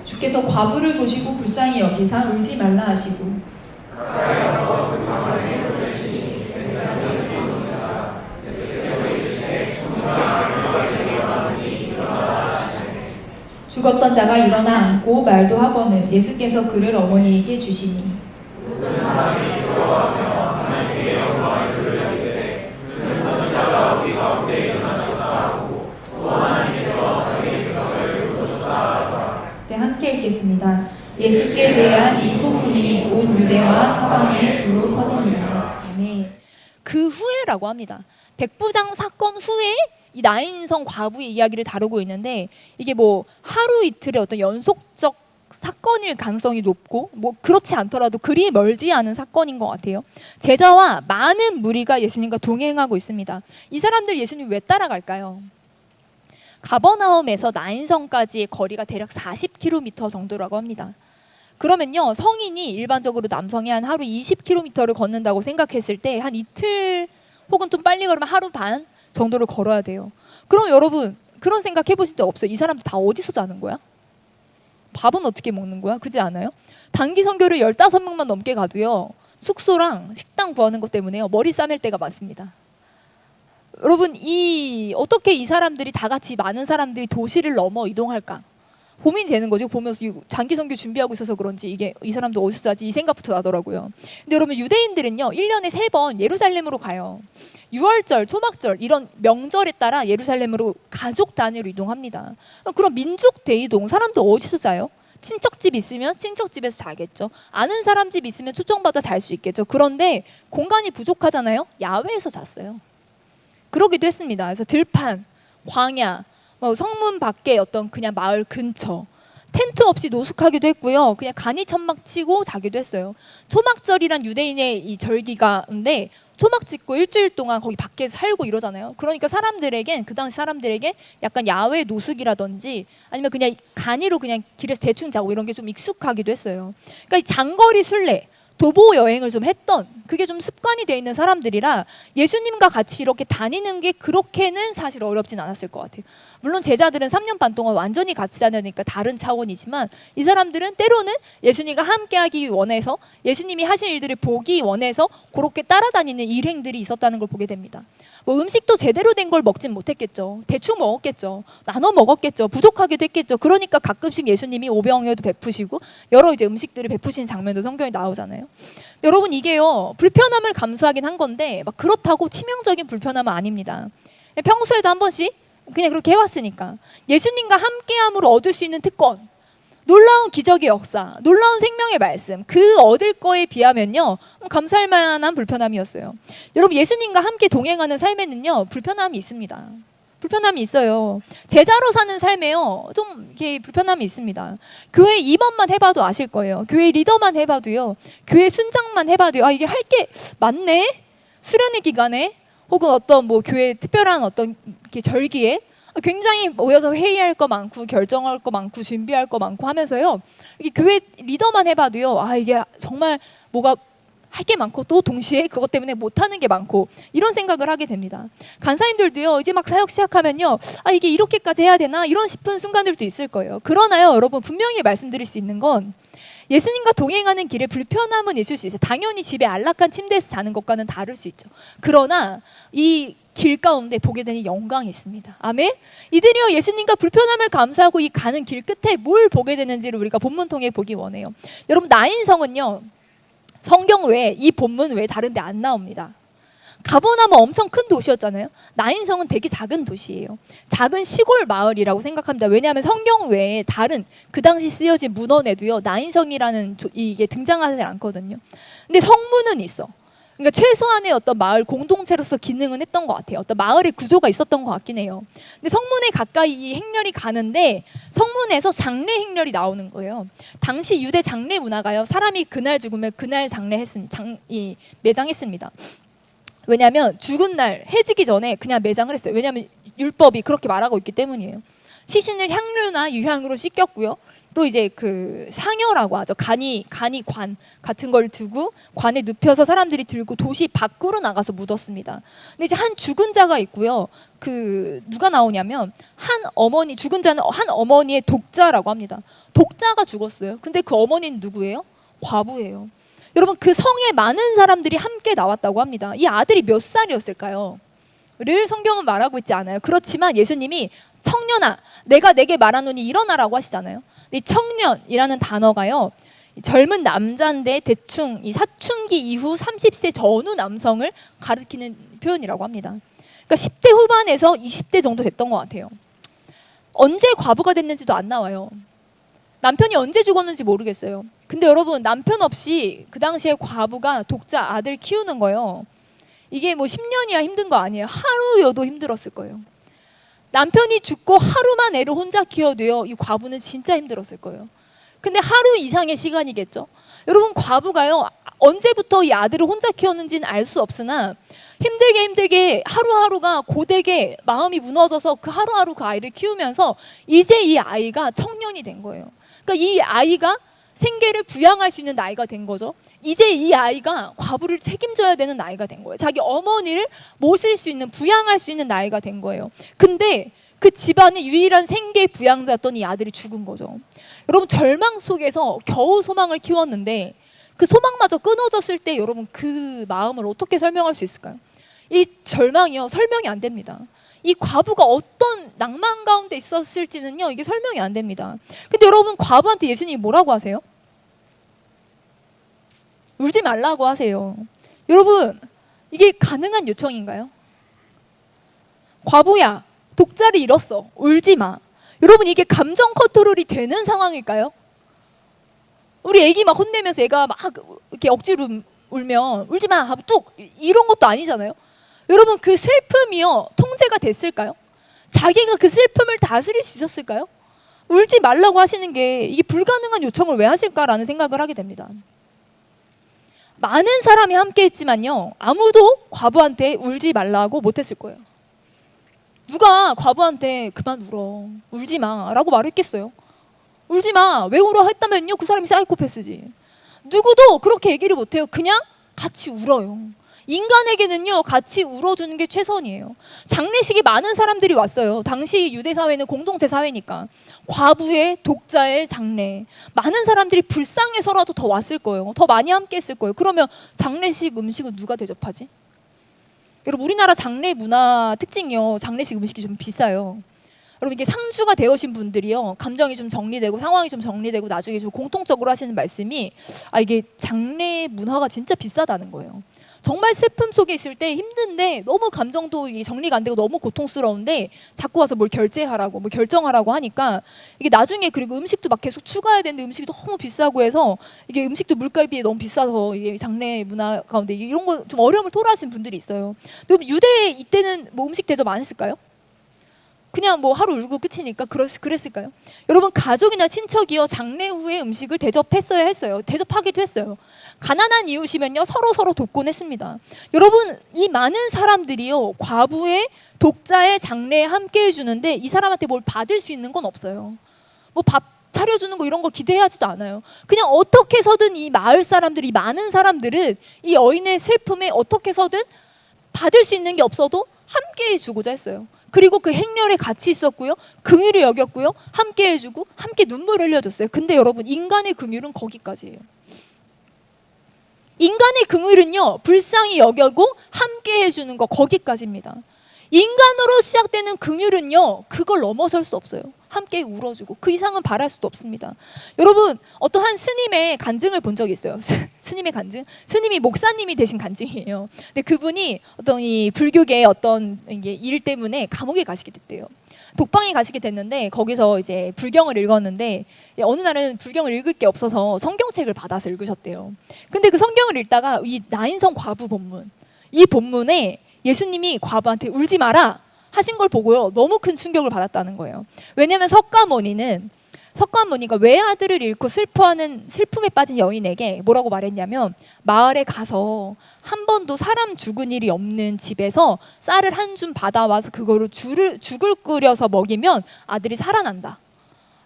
주께서 과부를 보시고 불쌍히 여기사 울지 말라 하시고 죽었던 자가 일어나 앉고 말도 하거늘 예수께서 그를 어머니에게 주시니 네, 함께 읽겠습니다. 예수께 대한 이 소문이 온 유대와 사방에 두루 퍼지니라. 아멘. 그 후에라고 합니다. 백부장 사건 후에 이 나인성 과부의 이야기를 다루고 있는데, 이게 뭐 하루 이틀의 어떤 연속적 사건일 가능성이 높고, 뭐 그렇지 않더라도 그리 멀지 않은 사건인 것 같아요. 제자와 많은 무리가 예수님과 동행하고 있습니다. 이 사람들 예수님 왜 따라갈까요? 가버나움에서 나인성까지의 거리가 대략 40km 정도라고 합니다. 그러면요, 성인이 일반적으로 남성이 한 하루 20km를 걷는다고 생각했을 때 한 이틀 혹은 좀 빨리 걸으면 하루 반 정도를 걸어야 돼요. 그럼 여러분, 그런 생각 해보신 적 없어요? 이 사람들 다 어디서 자는 거야? 밥은 어떻게 먹는 거야? 그지 않아요? 단기 선교를 15명만 넘게 가도요, 숙소랑 식당 구하는 것 때문에요, 머리 싸맬 때가 많습니다. 여러분, 어떻게 이 사람들이 다 같이, 많은 사람들이 도시를 넘어 이동할까? 고민이 되는 거죠. 보면서 장기 선교 준비하고 있어서 그런지 이 사람도 어디서 자지, 이 생각부터 나더라고요. 근데 여러분, 유대인들은요 1년에 3번 예루살렘으로 가요. 유월절, 초막절 이런 명절에 따라 예루살렘으로 가족 단위로 이동합니다. 그럼 민족 대이동, 사람도 어디서 자요? 친척집 있으면 친척집에서 자겠죠. 아는 사람 집 있으면 초청받아 잘 수 있겠죠. 그런데 공간이 부족하잖아요. 야외에서 잤어요. 그러기도 했습니다. 그래서 들판, 광야, 성문 밖에 어떤 그냥 마을 근처, 텐트 없이 노숙하기도 했고요. 그냥 간이 천막 치고 자기도 했어요. 초막절이란 유대인의 이 절기가인데, 초막 짓고 일주일 동안 거기 밖에서 살고 이러잖아요. 그러니까 그 당시 사람들에게 약간 야외 노숙이라든지 아니면 그냥 간이로 그냥 길에서 대충 자고 이런 게 좀 익숙하기도 했어요. 그러니까 이 장거리 순례, 도보 여행을 좀 했던, 그게 좀 습관이 돼 있는 사람들이라 예수님과 같이 이렇게 다니는 게 그렇게는 사실 어렵진 않았을 것 같아요. 물론 제자들은 3년 반 동안 완전히 같이 다니니까 다른 차원이지만 이 사람들은 때로는 예수님과 함께하기 원해서, 예수님이 하신 일들을 보기 원해서 그렇게 따라다니는 일행들이 있었다는 걸 보게 됩니다. 뭐 음식도 제대로 된 걸 먹진 못했겠죠. 대충 먹었겠죠. 나눠 먹었겠죠. 부족하기도 했겠죠. 그러니까 가끔씩 예수님이 오병이어도 베푸시고 여러 이제 음식들을 베푸시는 장면도 성경에 나오잖아요. 여러분, 이게요, 불편함을 감수하긴 한 건데 막 그렇다고 치명적인 불편함은 아닙니다. 평소에도 한 번씩 그냥 그렇게 해왔으니까 예수님과 함께함으로 얻을 수 있는 특권, 놀라운 기적의 역사, 놀라운 생명의 말씀, 그 얻을 거에 비하면요, 감사할 만한 불편함이었어요. 여러분, 예수님과 함께 동행하는 삶에는요, 불편함이 있습니다. 불편함이 있어요. 제자로 사는 삶에요, 좀 이렇게 불편함이 있습니다. 교회 임원만 해봐도 아실 거예요. 교회 리더만 해봐도요, 교회 순장만 해봐도요, 아, 이게 할 게 많네? 수련회 기간에 혹은 어떤 뭐 교회 특별한 어떤 이렇게 절기에 굉장히 모여서 회의할 거 많고 결정할 거 많고 준비할 거 많고 하면서요, 이게 교회 리더만 해봐도요, 아, 이게 정말 뭐가 할 게 많고 또 동시에 그것 때문에 못하는 게 많고 이런 생각을 하게 됩니다. 간사님들도요, 이제 막 사역 시작하면요, 아, 이게 이렇게까지 해야 되나 이런 싶은 순간들도 있을 거예요. 그러나요, 여러분, 분명히 말씀드릴 수 있는 건 예수님과 동행하는 길에 불편함은 있을 수 있어요. 당연히 집에 안락한 침대에서 자는 것과는 다를 수 있죠. 그러나 이 길 가운데 보게 되는 영광이 있습니다. 아멘. 이들이요, 예수님과 불편함을 감수하고 이 가는 길 끝에 뭘 보게 되는지를 우리가 본문 통해 보기 원해요. 여러분, 나인성은요, 성경 외에, 이 본문 외에 다른 데 안 나옵니다. 가버나움은 엄청 큰 도시였잖아요. 나인성은 되게 작은 도시예요. 작은 시골 마을이라고 생각합니다. 왜냐하면 성경 외에 다른 그 당시 쓰여진 문헌에도요, 나인성이라는 이게 등장하지 않거든요. 근데 성문은 있어. 그러니까 최소한의 어떤 마을 공동체로서 기능은 했던 것 같아요. 어떤 마을의 구조가 있었던 것 같긴 해요. 근데 성문에 가까이 이 행렬이 가는데 성문에서 장례 행렬이 나오는 거예요. 당시 유대 장례 문화가요, 사람이 그날 죽으면 그날 매장했습니다. 왜냐하면 죽은 날 해지기 전에 그냥 매장을 했어요. 왜냐하면 율법이 그렇게 말하고 있기 때문이에요. 시신을 향료나 유향으로 씻겼고요. 또 이제 그 상여라고 하죠. 관 같은 걸 두고 관에 눕혀서 사람들이 들고 도시 밖으로 나가서 묻었습니다. 근데 이제 한 죽은 자가 있고요. 그 누가 나오냐면 한 어머니, 죽은 자는 한 어머니의 독자라고 합니다. 독자가 죽었어요. 근데 그 어머니는 누구예요? 과부예요. 여러분, 그 성에 많은 사람들이 함께 나왔다고 합니다. 이 아들이 몇 살이었을까요? 를 성경은 말하고 있지 않아요. 그렇지만 예수님이 청년아, 내가 내게 말하노니 일어나라고 하시잖아요. 이 청년이라는 단어가요, 젊은 남자인데 대충 이 사춘기 이후 30세 전후 남성을 가리키는 표현이라고 합니다. 그러니까 10대 후반에서 20대 정도 됐던 것 같아요. 언제 과부가 됐는지도 안 나와요. 남편이 언제 죽었는지 모르겠어요. 근데 여러분, 남편 없이 그 당시에 과부가 독자 아들 키우는 거예요. 이게 뭐 10년이야 힘든 거 아니에요. 하루여도 힘들었을 거예요. 남편이 죽고 하루만 애를 혼자 키워도요, 이 과부는 진짜 힘들었을 거예요. 근데 하루 이상의 시간이겠죠. 여러분, 과부가요, 언제부터 이 아들을 혼자 키웠는지는 알 수 없으나 힘들게 하루하루가 고되게 마음이 무너져서 그 하루하루 그 아이를 키우면서 이제 이 아이가 청년이 된 거예요. 그러니까 이 아이가 생계를 부양할 수 있는 나이가 된 거죠. 이제 이 아이가 과부를 책임져야 되는 나이가 된 거예요. 자기 어머니를 모실 수 있는, 부양할 수 있는 나이가 된 거예요. 근데 그 집안의 유일한 생계 부양자였던 이 아들이 죽은 거죠. 여러분, 절망 속에서 겨우 소망을 키웠는데 그 소망마저 끊어졌을 때 여러분, 그 마음을 어떻게 설명할 수 있을까요? 이 절망이요, 설명이 안 됩니다. 이 과부가 어떤 낭만 가운데 있었을지는요, 이게 설명이 안 됩니다. 근데 여러분, 과부한테 예수님이 뭐라고 하세요? 울지 말라고 하세요. 여러분, 이게 가능한 요청인가요? 과부야, 독자를 잃었어. 울지 마. 여러분, 이게 감정 컨트롤이 되는 상황일까요? 우리 애기 막 혼내면서 애가 막 이렇게 억지로 울면 울지 마 하고 뚝 이런 것도 아니잖아요. 여러분, 그 슬픔이요, 통제가 됐을까요? 자기가 그 슬픔을 다스릴 수 있었을까요? 울지 말라고 하시는 게 이게 불가능한 요청을 왜 하실까라는 생각을 하게 됩니다. 많은 사람이 함께 했지만요, 아무도 과부한테 울지 말라고 못했을 거예요. 누가 과부한테 그만 울어, 울지 마 라고 말했겠어요? 울지 마, 왜 울어 했다면요, 그 사람이 사이코패스지. 누구도 그렇게 얘기를 못해요. 그냥 같이 울어요. 인간에게는요, 같이 울어주는 게 최선이에요. 장례식이 많은 사람들이 왔어요. 당시 유대 사회는 공동체 사회니까. 과부의, 독자의 장례. 많은 사람들이 불쌍해서라도 더 왔을 거예요. 더 많이 함께 했을 거예요. 그러면 장례식 음식은 누가 대접하지? 여러분, 우리나라 장례 문화 특징이요. 장례식 음식이 좀 비싸요. 여러분, 이게 상주가 되어신 분들이요, 감정이 좀 정리되고 상황이 좀 정리되고 나중에 좀 공통적으로 하시는 말씀이, 이게 장례 문화가 진짜 비싸다는 거예요. 정말 슬픔 속에 있을 때 힘든데 너무 감정도 정리가 안 되고 너무 고통스러운데 자꾸 와서 뭘 결제하라고 뭐 결정하라고 하니까 이게 나중에, 그리고 음식도 막 계속 추가해야 되는데 음식이 너무 비싸고 해서 이게 음식도 물가에 비해 너무 비싸서 이게 장례 문화 가운데 이런 거 좀 어려움을 토로하시는 분들이 있어요. 근데 유대 이때는 뭐 음식 대접 안 했을까요? 그냥 뭐 하루 울고 끝이니까 그랬을까요? 여러분, 가족이나 친척이요, 장례 후에 음식을 대접했어야 했어요. 대접하기도 했어요. 가난한 이웃이면요, 서로 돕곤 했습니다. 여러분, 이 많은 사람들이요, 과부의, 독자의 장례에 함께 해주는데 이 사람한테 뭘 받을 수 있는 건 없어요. 뭐 밥 차려주는 거 이런 거 기대하지도 않아요. 그냥 어떻게 해서든 이 마을 사람들, 이 많은 사람들은 이 여인의 슬픔에 어떻게 해서든 받을 수 있는 게 없어도 함께 해주고자 했어요. 그리고 그 행렬에 같이 있었고요, 긍휼을 여겼고요, 함께 해주고 함께 눈물을 흘려줬어요. 근데 여러분, 인간의 긍휼은 거기까지예요. 인간의 긍휼은요, 불쌍히 여겨고 함께 해주는 거, 거기까지입니다. 인간으로 시작되는 긍휼은요, 그걸 넘어설 수 없어요. 함께 울어주고 그 이상은 바랄 수도 없습니다. 여러분, 어떤 한 스님의 간증을 본 적이 있어요. 스님의 간증, 스님이 목사님이 되신 간증이에요. 근데 그분이 어떤 이 불교계의 어떤 일 때문에 감옥에 가시게 됐대요. 독방에 가시게 됐는데 거기서 이제 불경을 읽었는데 어느 날은 불경을 읽을 게 없어서 성경책을 받아서 읽으셨대요. 근데 그 성경을 읽다가 이 나인성 과부 본문, 이 본문에 예수님이 과부한테 울지 마라 하신 걸 보고요, 너무 큰 충격을 받았다는 거예요. 왜냐하면 석가모니가 외아들을 잃고 슬퍼하는 슬픔에 빠진 여인에게 뭐라고 말했냐면, 마을에 가서 한 번도 사람 죽은 일이 없는 집에서 쌀을 한 줌 받아와서 그거로 죽을 끓여서 먹이면 아들이 살아난다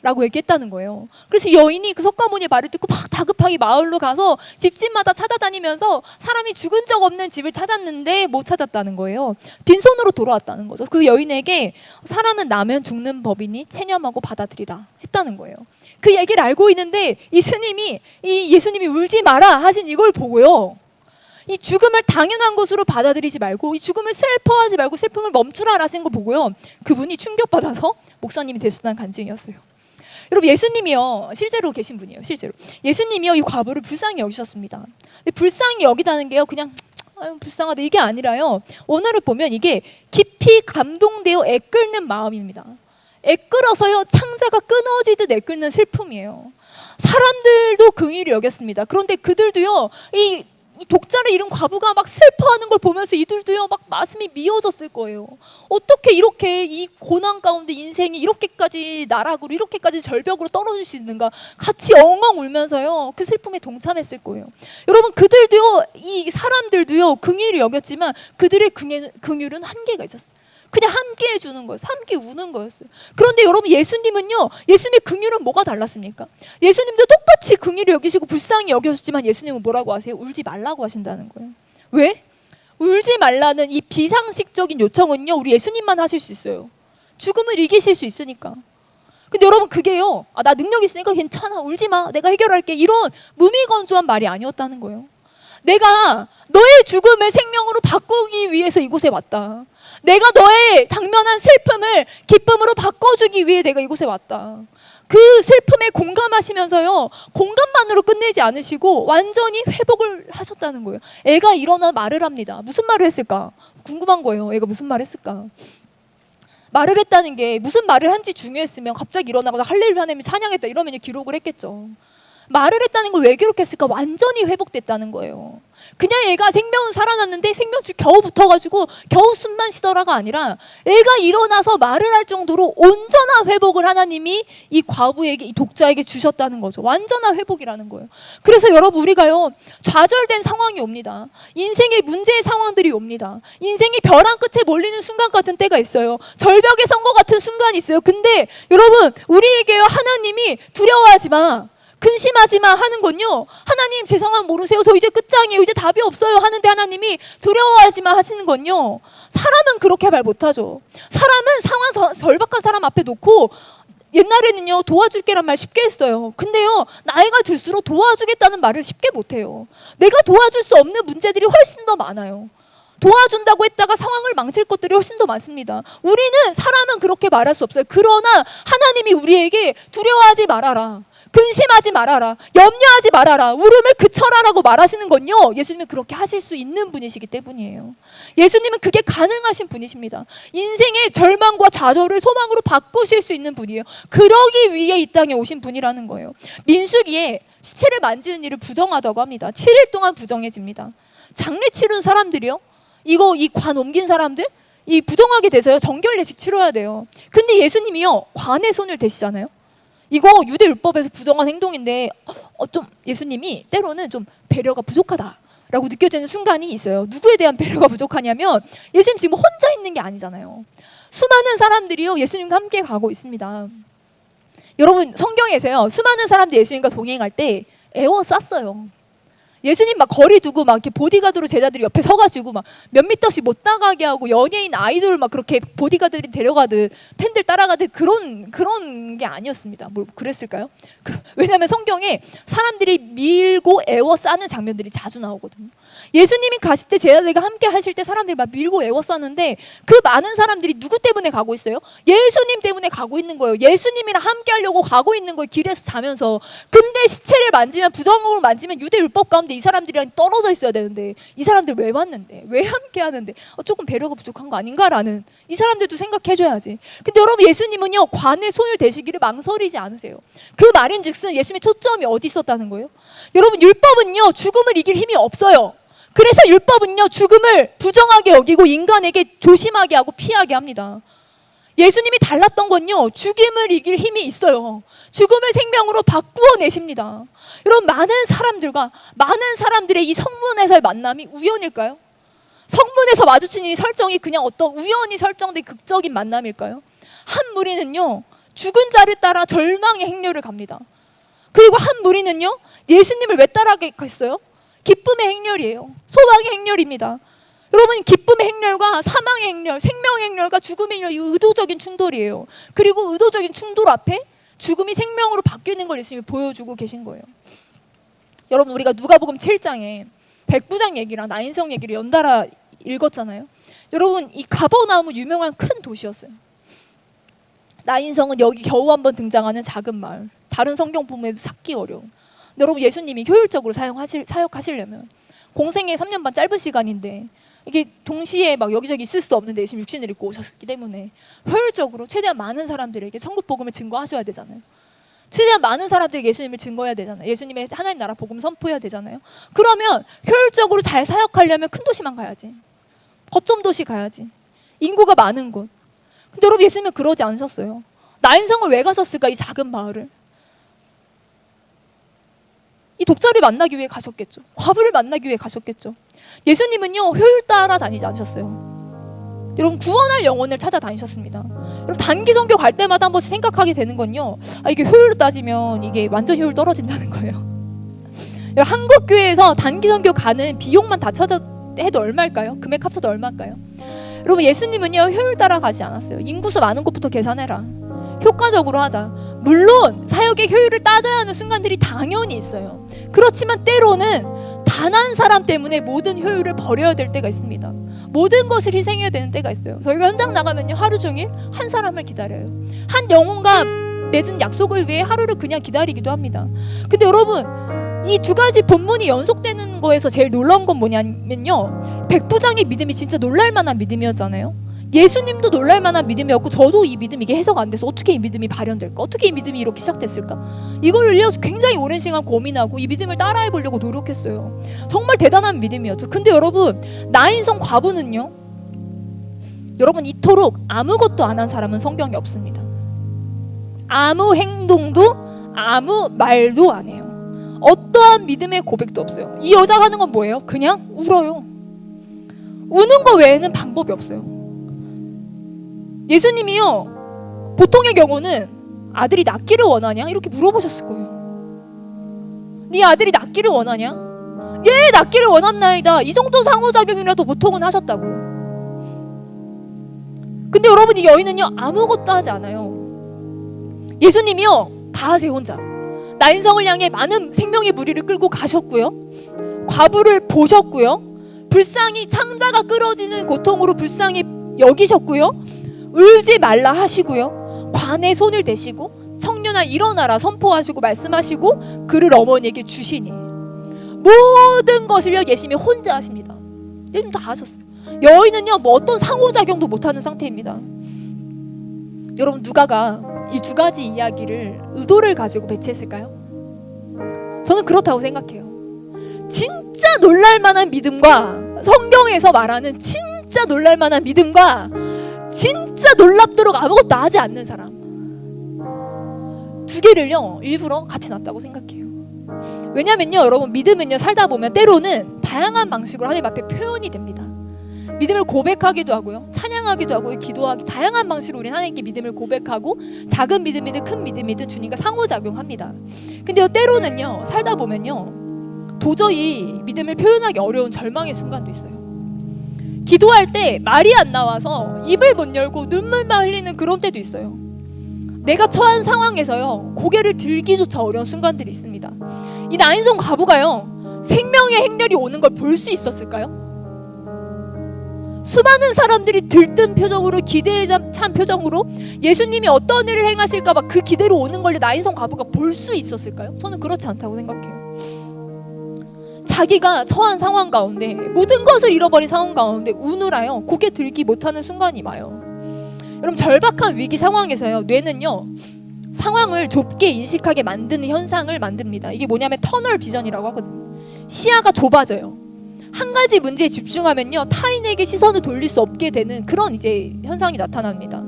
라고 얘기했다는 거예요. 그래서 여인이 그 석가모니의 말을 듣고 막 다급하게 마을로 가서 집집마다 찾아다니면서 사람이 죽은 적 없는 집을 찾았는데 못 찾았다는 거예요. 빈손으로 돌아왔다는 거죠. 그 여인에게 사람은 나면 죽는 법이니 체념하고 받아들이라 했다는 거예요. 그 얘기를 알고 있는데 이 스님이, 이 예수님이 울지 마라 하신 이걸 보고요, 이 죽음을 당연한 것으로 받아들이지 말고 이 죽음을 슬퍼하지 말고 슬픔을 멈추라 하신 거 보고요, 그분이 충격받아서 목사님이 되셨다는 간증이었어요. 여러분, 예수님이요, 실제로 계신 분이에요. 실제로 예수님이요, 이 과부를 불쌍히 여기셨습니다. 근데 불쌍히 여기다는 게요, 그냥 불쌍하다 이게 아니라요, 오늘을 보면 이게 깊이 감동되어 애끓는 마음입니다. 애끓어서요, 창자가 끊어지듯 애끓는 슬픔이에요. 사람들도 긍휼히 여겼습니다. 그런데 그들도요, 이 독자를 잃은 과부가 막 슬퍼하는 걸 보면서 이들도요, 막 가슴이 미어졌을 거예요. 어떻게 이렇게 이 고난 가운데 인생이 이렇게까지 나락으로, 이렇게까지 절벽으로 떨어질 수 있는가, 같이 엉엉 울면서요, 그 슬픔에 동참했을 거예요. 여러분, 그들도요, 이 사람들도요, 긍휼히 여겼지만 그들의 긍휼은 한계가 있었어요. 그냥 함께 해주는 거였어요. 함께 우는 거였어요. 그런데 여러분, 예수님은요, 예수님의 긍휼은 뭐가 달랐습니까? 예수님도 똑같이 긍휼히 여기시고 불쌍히 여겨주셨지만 예수님은 뭐라고 하세요? 울지 말라고 하신다는 거예요. 왜? 울지 말라는 이 비상식적인 요청은요, 우리 예수님만 하실 수 있어요. 죽음을 이기실 수 있으니까. 근데 여러분, 그게요, 나 능력 있으니까 괜찮아, 울지 마, 내가 해결할게, 이런 무미건조한 말이 아니었다는 거예요. 내가 너의 죽음을 생명으로 바꾸기 위해서 이곳에 왔다. 내가 너의 당면한 슬픔을 기쁨으로 바꿔주기 위해 내가 이곳에 왔다. 그 슬픔에 공감하시면서요, 공감만으로 끝내지 않으시고 완전히 회복을 하셨다는 거예요. 애가 일어나 말을 합니다. 무슨 말을 했을까? 궁금한 거예요. 애가 무슨 말을 했을까? 말을 했다는 게, 무슨 말을 한지 중요했으면 갑자기 일어나서 할렐루야 하나님을 찬양했다 이러면 기록을 했겠죠. 말을 했다는 걸 왜 기록했을까? 완전히 회복됐다는 거예요. 그냥 애가 생명은 살아났는데 생명줄 겨우 붙어가지고 겨우 숨만 쉬더라가 아니라 애가 일어나서 말을 할 정도로 온전한 회복을 하나님이 이 과부에게, 이 독자에게 주셨다는 거죠. 완전한 회복이라는 거예요. 그래서 여러분, 우리가요, 좌절된 상황이 옵니다. 인생의 문제의 상황들이 옵니다. 인생이 벼랑 끝에 몰리는 순간 같은 때가 있어요. 절벽에 선 것 같은 순간이 있어요. 근데 여러분, 우리에게요, 하나님이 두려워하지 마, 근심하지마 하는 건요, 하나님 제 상황 모르세요, 저 이제 끝장이에요, 이제 답이 없어요 하는데 하나님이 두려워하지마 하시는 건요, 사람은 그렇게 말 못하죠. 사람은 상황 절박한 사람 앞에 놓고 옛날에는요 도와줄게란 말 쉽게 했어요. 근데요 나이가 들수록 도와주겠다는 말을 쉽게 못해요. 내가 도와줄 수 없는 문제들이 훨씬 더 많아요. 도와준다고 했다가 상황을 망칠 것들이 훨씬 더 많습니다. 우리는, 사람은 그렇게 말할 수 없어요. 그러나 하나님이 우리에게 두려워하지 말아라, 근심하지 말아라, 염려하지 말아라, 울음을 그쳐라라고 말하시는 건요, 예수님은 그렇게 하실 수 있는 분이시기 때문이에요. 예수님은 그게 가능하신 분이십니다. 인생의 절망과 좌절을 소망으로 바꾸실 수 있는 분이에요. 그러기 위해 이 땅에 오신 분이라는 거예요. 민수기에 시체를 만지는 일을 부정하다고 합니다. 7일 동안 부정해집니다. 장례 치른 사람들이요, 이 관 옮긴 사람들, 이 부정하게 돼서요 정결 예식 치러야 돼요. 근데 예수님이요 관에 손을 대시잖아요. 이거 유대 율법에서 부정한 행동인데 좀 예수님이 때로는 좀 배려가 부족하다라고 느껴지는 순간이 있어요. 누구에 대한 배려가 부족하냐면, 예수님 지금 혼자 있는 게 아니잖아요. 수많은 사람들이요 예수님과 함께 가고 있습니다. 여러분 성경에서요 수많은 사람들이 예수님과 동행할 때 에워쌌어요. 예수님 막 거리 두고 막 이렇게 보디가드로 제자들이 옆에 서가지고 막 몇 미터씩 못 나가게 하고, 연예인 아이돌 막 그렇게 보디가드들이 데려가듯 팬들 따라가듯 그런 게 아니었습니다. 뭘 그랬을까요? 왜냐하면 성경에 사람들이 밀고 에워싸는 장면들이 자주 나오거든요. 예수님이 가실 때, 제자들과 함께 하실 때 사람들이 막 밀고 에워싸는데, 그 많은 사람들이 누구 때문에 가고 있어요? 예수님 때문에 가고 있는 거예요. 예수님이랑 함께 하려고 가고 있는 거예요. 길에서 자면서. 근데 시체를 만지면, 부정으로 만지면 유대 율법 가운데 이 사람들이랑 떨어져 있어야 되는데, 이 사람들 왜 왔는데, 왜 함께 하는데, 조금 배려가 부족한 거 아닌가라는, 이 사람들도 생각해줘야지. 근데 여러분 예수님은요 관에 손을 대시기를 망설이지 않으세요. 그 말인즉슨 예수님의 초점이 어디 있었다는 거예요? 여러분 율법은요 죽음을 이길 힘이 없어요. 그래서 율법은요 죽음을 부정하게 여기고 인간에게 조심하게 하고 피하게 합니다. 예수님이 달랐던 건요 죽음을 이길 힘이 있어요. 죽음을 생명으로 바꾸어 내십니다. 여러분 많은 사람들의 이 성문에서의 만남이 우연일까요? 성문에서 마주친 이 설정이 그냥 어떤 우연히 설정된 극적인 만남일까요? 한 무리는요 죽은 자를 따라 절망의 행렬을 갑니다. 그리고 한 무리는요 예수님을 왜 따라가겠어요? 기쁨의 행렬이에요. 소망의 행렬입니다. 여러분 기쁨의 행렬과 사망의 행렬, 생명의 행렬과 죽음의 행렬, 이 의도적인 충돌이에요. 그리고 의도적인 충돌 앞에 죽음이 생명으로 바뀌는 걸 예수님이 보여주고 계신 거예요. 여러분 우리가 누가복음 7장에 백부장 얘기랑 나인성 얘기를 연달아 읽었잖아요. 여러분 이 가버나움은 유명한 큰 도시였어요. 나인성은 여기 겨우 한번 등장하는 작은 마을, 다른 성경 본문에도 찾기 어려운. 여러분 예수님이 효율적으로 사역하시려면 공생의 3년 반 짧은 시간인데, 이게 동시에 막 여기저기 있을 수 없는데 예수님 육신을 입고 오셨기 때문에 효율적으로 최대한 많은 사람들에게 천국 복음을 증거하셔야 되잖아요. 최대한 많은 사람들에게 예수님을 증거해야 되잖아요. 예수님의 하나님 나라 복음 선포해야 되잖아요. 그러면 효율적으로 잘 사역하려면 큰 도시만 가야지, 거점 도시 가야지, 인구가 많은 곳. 근데 여러분 예수님은 그러지 않으셨어요. 나인성을 왜 가셨을까? 이 작은 마을을. 이 독자를 만나기 위해 가셨겠죠. 과부를 만나기 위해 가셨겠죠. 예수님은요 효율 따라 다니지 않으셨어요. 여러분 구원할 영혼을 찾아다니셨습니다. 여러분 단기 선교 갈 때마다 한 번씩 생각하게 되는 건요, 이게 효율로 따지면 이게 완전 효율 떨어진다는 거예요. 한국 교회에서 단기 선교 가는 비용만 다 해도 얼마일까요? 금액 합쳐도 얼마일까요? 여러분 예수님은요 효율 따라 가지 않았어요. 인구수 많은 곳부터 계산해라, 효과적으로 하자. 물론 사역의 효율을 따져야 하는 순간들이 당연히 있어요. 그렇지만 때로는 단 한 사람 때문에 모든 효율을 버려야 될 때가 있습니다. 모든 것을 희생해야 되는 때가 있어요. 저희가 현장 나가면요 하루 종일 한 사람을 기다려요. 한 영혼과 맺은 약속을 위해 하루를 그냥 기다리기도 합니다. 근데 여러분 이 두 가지 본문이 연속되는 거에서 제일 놀라운 건 뭐냐면요, 백부장의 믿음이 진짜 놀랄만한 믿음이었잖아요. 예수님도 놀랄만한 믿음이었고, 저도 이 믿음 이게 해석 안 돼서 어떻게 이 믿음이 발현될까? 어떻게 이 믿음이 이렇게 시작됐을까? 이걸요 굉장히 오랜 시간 고민하고 이 믿음을 따라해 보려고 노력했어요. 정말 대단한 믿음이었죠. 근데 여러분 나인성 과부는요, 여러분 이토록 아무것도 안 한 사람은 성경에 없습니다. 아무 행동도 아무 말도 안 해요. 어떠한 믿음의 고백도 없어요. 이 여자가 하는 건 뭐예요? 그냥 울어요. 우는 거 외에는 방법이 없어요. 예수님이요 보통의 경우는 아들이 낫기를 원하냐? 이렇게 물어보셨을 거예요. 네 아들이 낫기를 원하냐? 예, 낫기를 원합나이다. 이 정도 상호작용이라도 보통은 하셨다고. 근데 여러분, 이 여인은요 아무것도 하지 않아요. 예수님이요 다 하세요 혼자. 나인성을 향해 많은 생명의 무리를 끌고 가셨고요, 과부를 보셨고요, 불쌍히 창자가 끊어지는 고통으로 불쌍히 여기셨고요, 울지 말라 하시고요, 관에 손을 대시고 청년아 일어나라 선포하시고 말씀하시고 그를 어머니에게 주시니 모든 것을요 예수님이 혼자 하십니다. 예수님 다 하셨어요. 여인은요 뭐 어떤 상호작용도 못하는 상태입니다. 여러분, 누가가 이 두 가지 이야기를 의도를 가지고 배치했을까요? 저는 그렇다고 생각해요. 진짜 놀랄만한 믿음과, 성경에서 말하는 진짜 놀랄만한 믿음과 진짜 놀랍도록 아무것도 하지 않는 사람, 두 개를요 일부러 같이 놨다고 생각해요. 왜냐면요 여러분, 믿음은요 살다 보면 때로는 다양한 방식으로 하나님 앞에 표현이 됩니다. 믿음을 고백하기도 하고요, 찬양하기도 하고, 기도하기, 다양한 방식으로 우리는 하나님께 믿음을 고백하고, 작은 믿음이든 큰 믿음이든 주님과 상호작용합니다. 근데요 때로는요 살다 보면요 도저히 믿음을 표현하기 어려운 절망의 순간도 있어요. 기도할 때 말이 안 나와서 입을 못 열고 눈물만 흘리는 그런 때도 있어요. 내가 처한 상황에서요 고개를 들기조차 어려운 순간들이 있습니다. 이 나인성 과부가요 생명의 행렬이 오는 걸 볼 수 있었을까요? 수많은 사람들이 들뜬 표정으로, 기대에 찬 표정으로 예수님이 어떤 일을 행하실까 봐 그 기대로 오는 걸 나인성 과부가 볼 수 있었을까요? 저는 그렇지 않다고 생각해요. 자기가 처한 상황 가운데, 모든 것을 잃어버린 상황 가운데 우느라요 고개 들기 못하는 순간이 와요. 여러분, 절박한 위기 상황에서요 뇌는요 상황을 좁게 인식하게 만드는 현상을 만듭니다. 이게 뭐냐면 터널 비전이라고 하거든요. 시야가 좁아져요. 한 가지 문제에 집중하면요 타인에게 시선을 돌릴 수 없게 되는 그런 이제 현상이 나타납니다.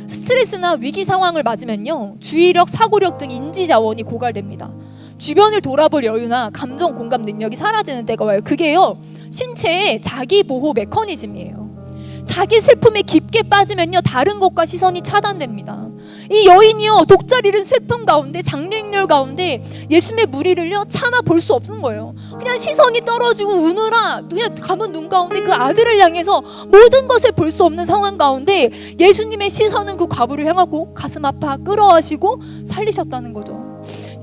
스트레스나 위기 상황을 맞으면요 주의력, 사고력 등 인지 자원이 고갈됩니다. 주변을 돌아볼 여유나 감정 공감 능력이 사라지는 때가 와요. 그게요 신체의 자기 보호 메커니즘이에요. 자기 슬픔에 깊게 빠지면요 다른 것과 시선이 차단됩니다. 이 여인이요 독잘 잃은 슬픔 가운데, 장례인열 가운데 예수님의 무리를요 참아 볼 수 없는 거예요. 그냥 시선이 떨어지고 우느라 그냥 감은 눈 가운데 그 아들을 향해서 모든 것을 볼 수 없는 상황 가운데 예수님의 시선은 그 과부를 향하고 가슴 아파 끌어하시고 살리셨다는 거죠.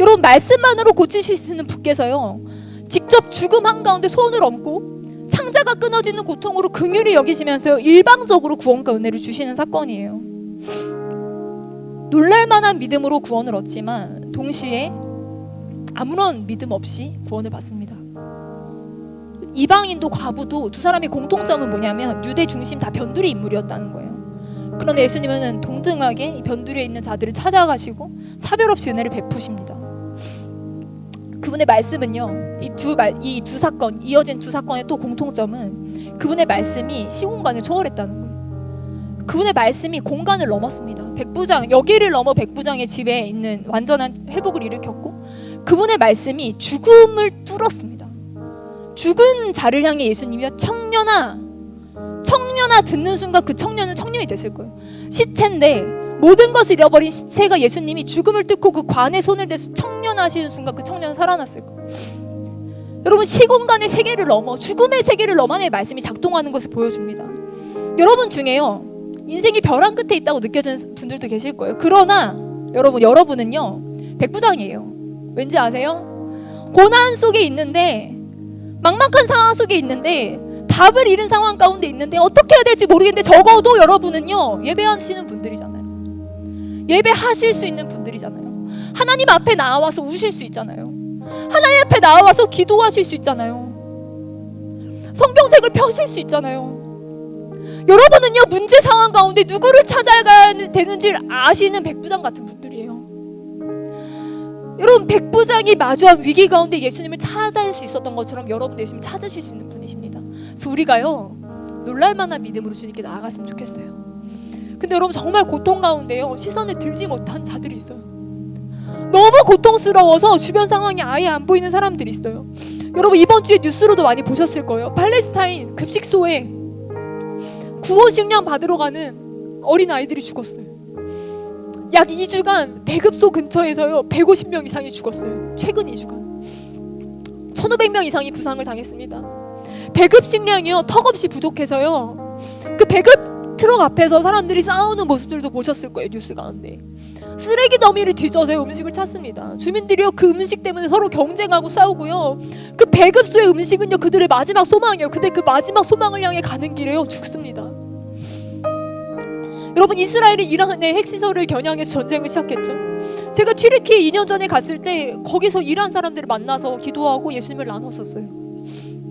여러분, 말씀만으로 고치실 수 있는 분께서요 직접 죽음 한가운데 손을 얹고 창자가 끊어지는 고통으로 긍휼히 여기시면서요 일방적으로 구원과 은혜를 주시는 사건이에요. 놀랄만한 믿음으로 구원을 얻지만 동시에 아무런 믿음 없이 구원을 받습니다. 이방인도 과부도 두 사람의 공통점은 뭐냐면 유대 중심 다 변두리 인물이었다는 거예요. 그런데 예수님은 동등하게 이 변두리에 있는 자들을 찾아가시고 차별 없이 은혜를 베푸십니다. 그분의 말씀은요 이 두 사건, 이어진 두 사건의 또 공통점은 그분의 말씀이 시공간을 초월했다는 거예요. 그분의 말씀이 공간을 넘었습니다. 백부장, 여기를 넘어 백부장의 집에 있는 완전한 회복을 일으켰고, 그분의 말씀이 죽음을 뚫었습니다. 죽은 자를 향해 예수님이요 청년아 듣는 순간 그 청년은 청년이 됐을 거예요. 시체인데 모든 것을 잃어버린 시체가 예수님이 죽음을 뚫고 그 관에 손을 대서 청년하시는 순간 그 청년은 살아났을 거예요. 여러분, 시공간의 세계를 넘어, 죽음의 세계를 넘어 하나님의 말씀이 작동하는 것을 보여줍니다. 여러분 중에요 인생이 벼랑 끝에 있다고 느껴지는 분들도 계실 거예요. 그러나 여러분은요 백부장이에요. 왠지 아세요? 고난 속에 있는데, 막막한 상황 속에 있는데, 답을 잃은 상황 가운데 있는데 어떻게 해야 될지 모르겠는데 적어도 여러분은요 예배하시는 분들이잖아요. 예배하실 수 있는 분들이잖아요. 하나님 앞에 나와서 우실 수 있잖아요. 하나님 앞에 나와서 기도하실 수 있잖아요. 성경책을 펴실 수 있잖아요. 여러분은요 문제 상황 가운데 누구를 찾아가야 되는지를 아시는 백부장 같은 분들이에요. 여러분, 백부장이 마주한 위기 가운데 예수님을 찾아갈 수 있었던 것처럼 여러분도 예수님을 찾으실 수 있는 분이십니다. 그래서 우리가요 놀랄만한 믿음으로 주님께 나아갔으면 좋겠어요. 근데 여러분, 정말 고통 가운데요 시선을 들지 못한 자들이 있어요. 너무 고통스러워서 주변 상황이 아예 안 보이는 사람들이 있어요. 여러분, 이번 주에 뉴스로도 많이 보셨을 거예요. 팔레스타인 급식소에 구호식량 받으러 가는 어린 아이들이 죽었어요. 약 2주간 배급소 근처에서요 150명 이상이 죽었어요. 최근 2주간. 1,500명 이상이 부상을 당했습니다. 배급 식량이요 턱없이 부족해서요. 그 배급 트럭 앞에서 사람들이 싸우는 모습들도 보셨을 거예요. 뉴스 가운데 쓰레기 더미를 뒤져서 음식을 찾습니다. 주민들이요 그 음식 때문에 서로 경쟁하고 싸우고요. 그 배급소의 음식은요 그들의 마지막 소망이에요. 근데 그 마지막 소망을 향해 가는 길에요 죽습니다. 여러분 이스라엘이 이란의 핵시설을 겨냥해서 전쟁을 시작했죠. 제가 튀르키예 2년 전에 갔을 때 거기서 이란 사람들을 만나서 기도하고 예수님을 나눴었어요.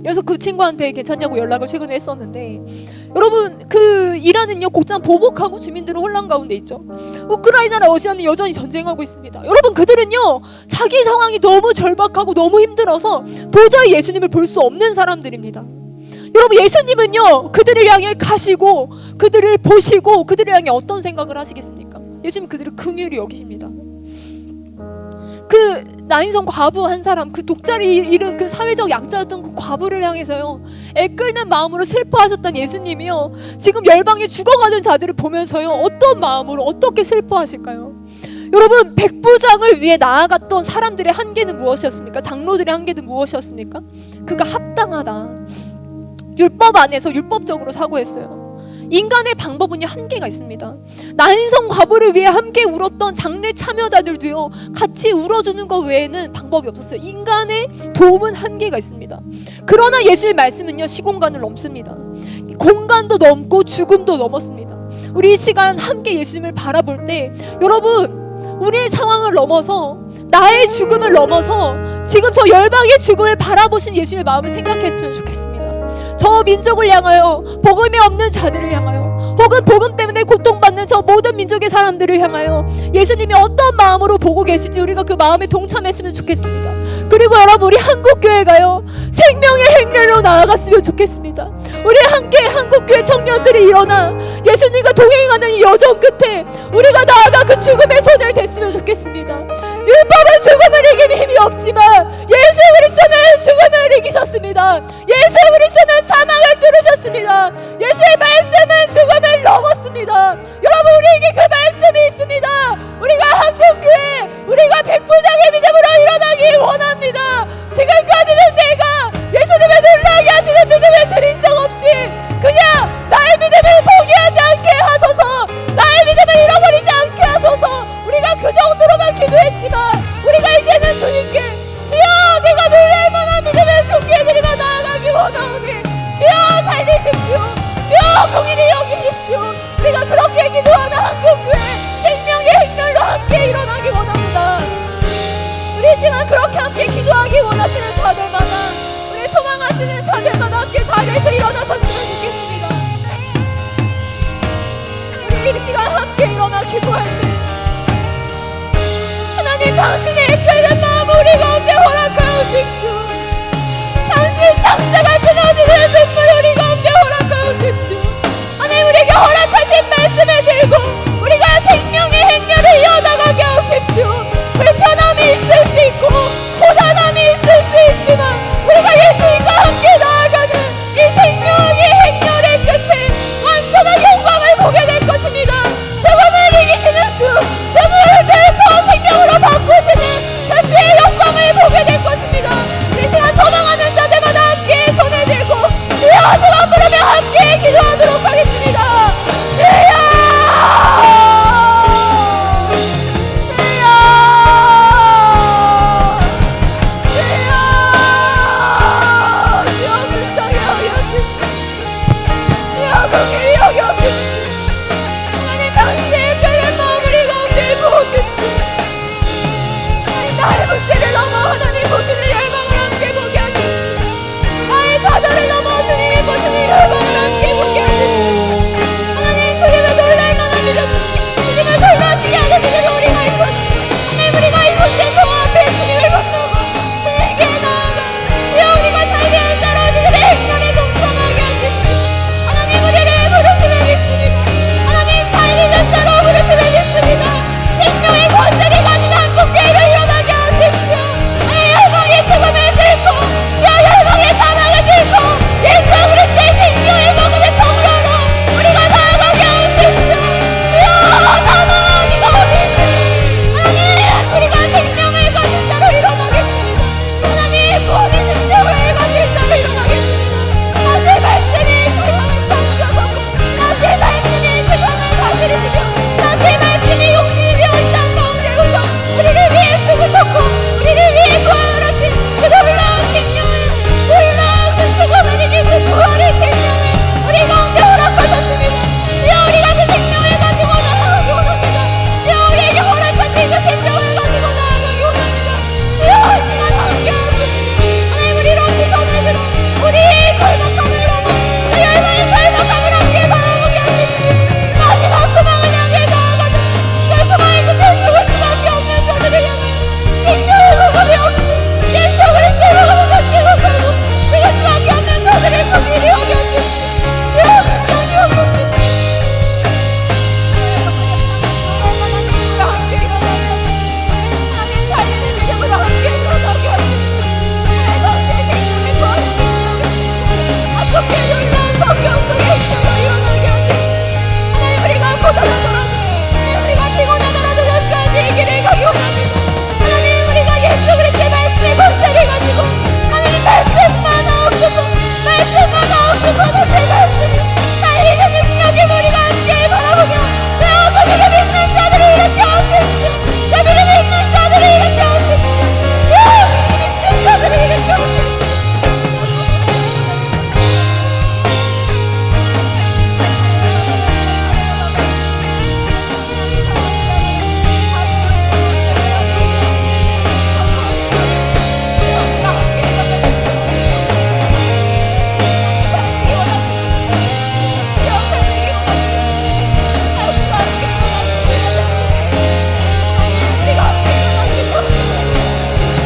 그래서 그 친구한테 괜찮냐고 연락을 최근에 했었는데, 여러분 그 이란은요 곧장 보복하고 주민들은 혼란 가운데 있죠. 우크라이나나 러시아는 여전히 전쟁하고 있습니다. 여러분 그들은요 자기 상황이 너무 절박하고 너무 힘들어서 도저히 예수님을 볼 수 없는 사람들입니다. 여러분 예수님은요 그들을 향해 가시고 그들을 보시고 그들을 향해 어떤 생각을 하시겠습니까? 예수님 그들을 긍휼히 여기십니다. 그 나인성 과부 한 사람, 그 독자를 잃은 그 사회적 약자였던 그 과부를 향해서요 애끓는 마음으로 슬퍼하셨던 예수님이요 지금 열방에 죽어가는 자들을 보면서요 어떤 마음으로 어떻게 슬퍼하실까요? 여러분 백부장을 위해 나아갔던 사람들의 한계는 무엇이었습니까? 장로들의 한계는 무엇이었습니까? 그가 합당하다, 율법 안에서 율법적으로 사고했어요. 인간의 방법은요 한계가 있습니다. 나인성 과부를 위해 함께 울었던 장례 참여자들도요 같이 울어주는 것 외에는 방법이 없었어요. 인간의 도움은 한계가 있습니다. 그러나 예수의 말씀은요 시공간을 넘습니다. 공간도 넘고 죽음도 넘었습니다. 우리 이 시간 함께 예수님을 바라볼 때 여러분 우리의 상황을 넘어서 나의 죽음을 넘어서 지금 저 열방의 죽음을 바라보신 예수님의 마음을 생각했으면 좋겠습니다. 저 민족을 향하여, 복음이 없는 자들을 향하여, 혹은 복음 때문에 고통받는 저 모든 민족의 사람들을 향하여 예수님이 어떤 마음으로 보고 계실지 우리가 그 마음에 동참했으면 좋겠습니다. 그리고 여러분 우리 한국교회가요 생명의 행렬로 나아갔으면 좋겠습니다. 우리 함께 한국교회 청년들이 일어나 예수님과 동행하는 이 여정 끝에 우리가 나아가 그 죽음의 손을 댔으면 좋겠습니다. 율법은 죽음을 이기는 힘이 없지만 예수 그리스도는 죽음을 이기셨습니다. 예수 그리스도는 사망을 뚫으셨습니다. 예수의 말씀은 죽음을 넘었습니다. 여러분 우리에게 그 말씀이 있습니다. 우리가 한국교회, 우리가 백부장의 믿음으로 일어나기 원합니다. 지금까지는 내가 예수님을 놀라게 하시는 믿음을 드린 적 없이 그냥 나의 믿음을 포기하지 않게 하소서, 나의 믿음을 잃어버리지 않게 하소서. 우리가 그 정도로만 기도했지만 우리가 이제는 주님께 주여 내가 놀랄 만한 믿음을 좋게 해드리며 나아가기 원하오니 주여 살리십시오, 주여 공의를 여기십시오. 우리가 그렇게 기도하는 한국교회 생명의 행렬로 함께 일어나기 원합니다. 우리 시간 그렇게 함께 기도하기 원하시는 자들마다, 우리 소망하시는 자들마다 함께 자리에서 일어나셨으면 좋겠습니다. 우리 이 시간 함께 일어나 기도할 때 하나님 당신의 이끌는 마음 우리 가운데 허락하여 주십시오. 당신 장자가 끊어지는 눈물 우리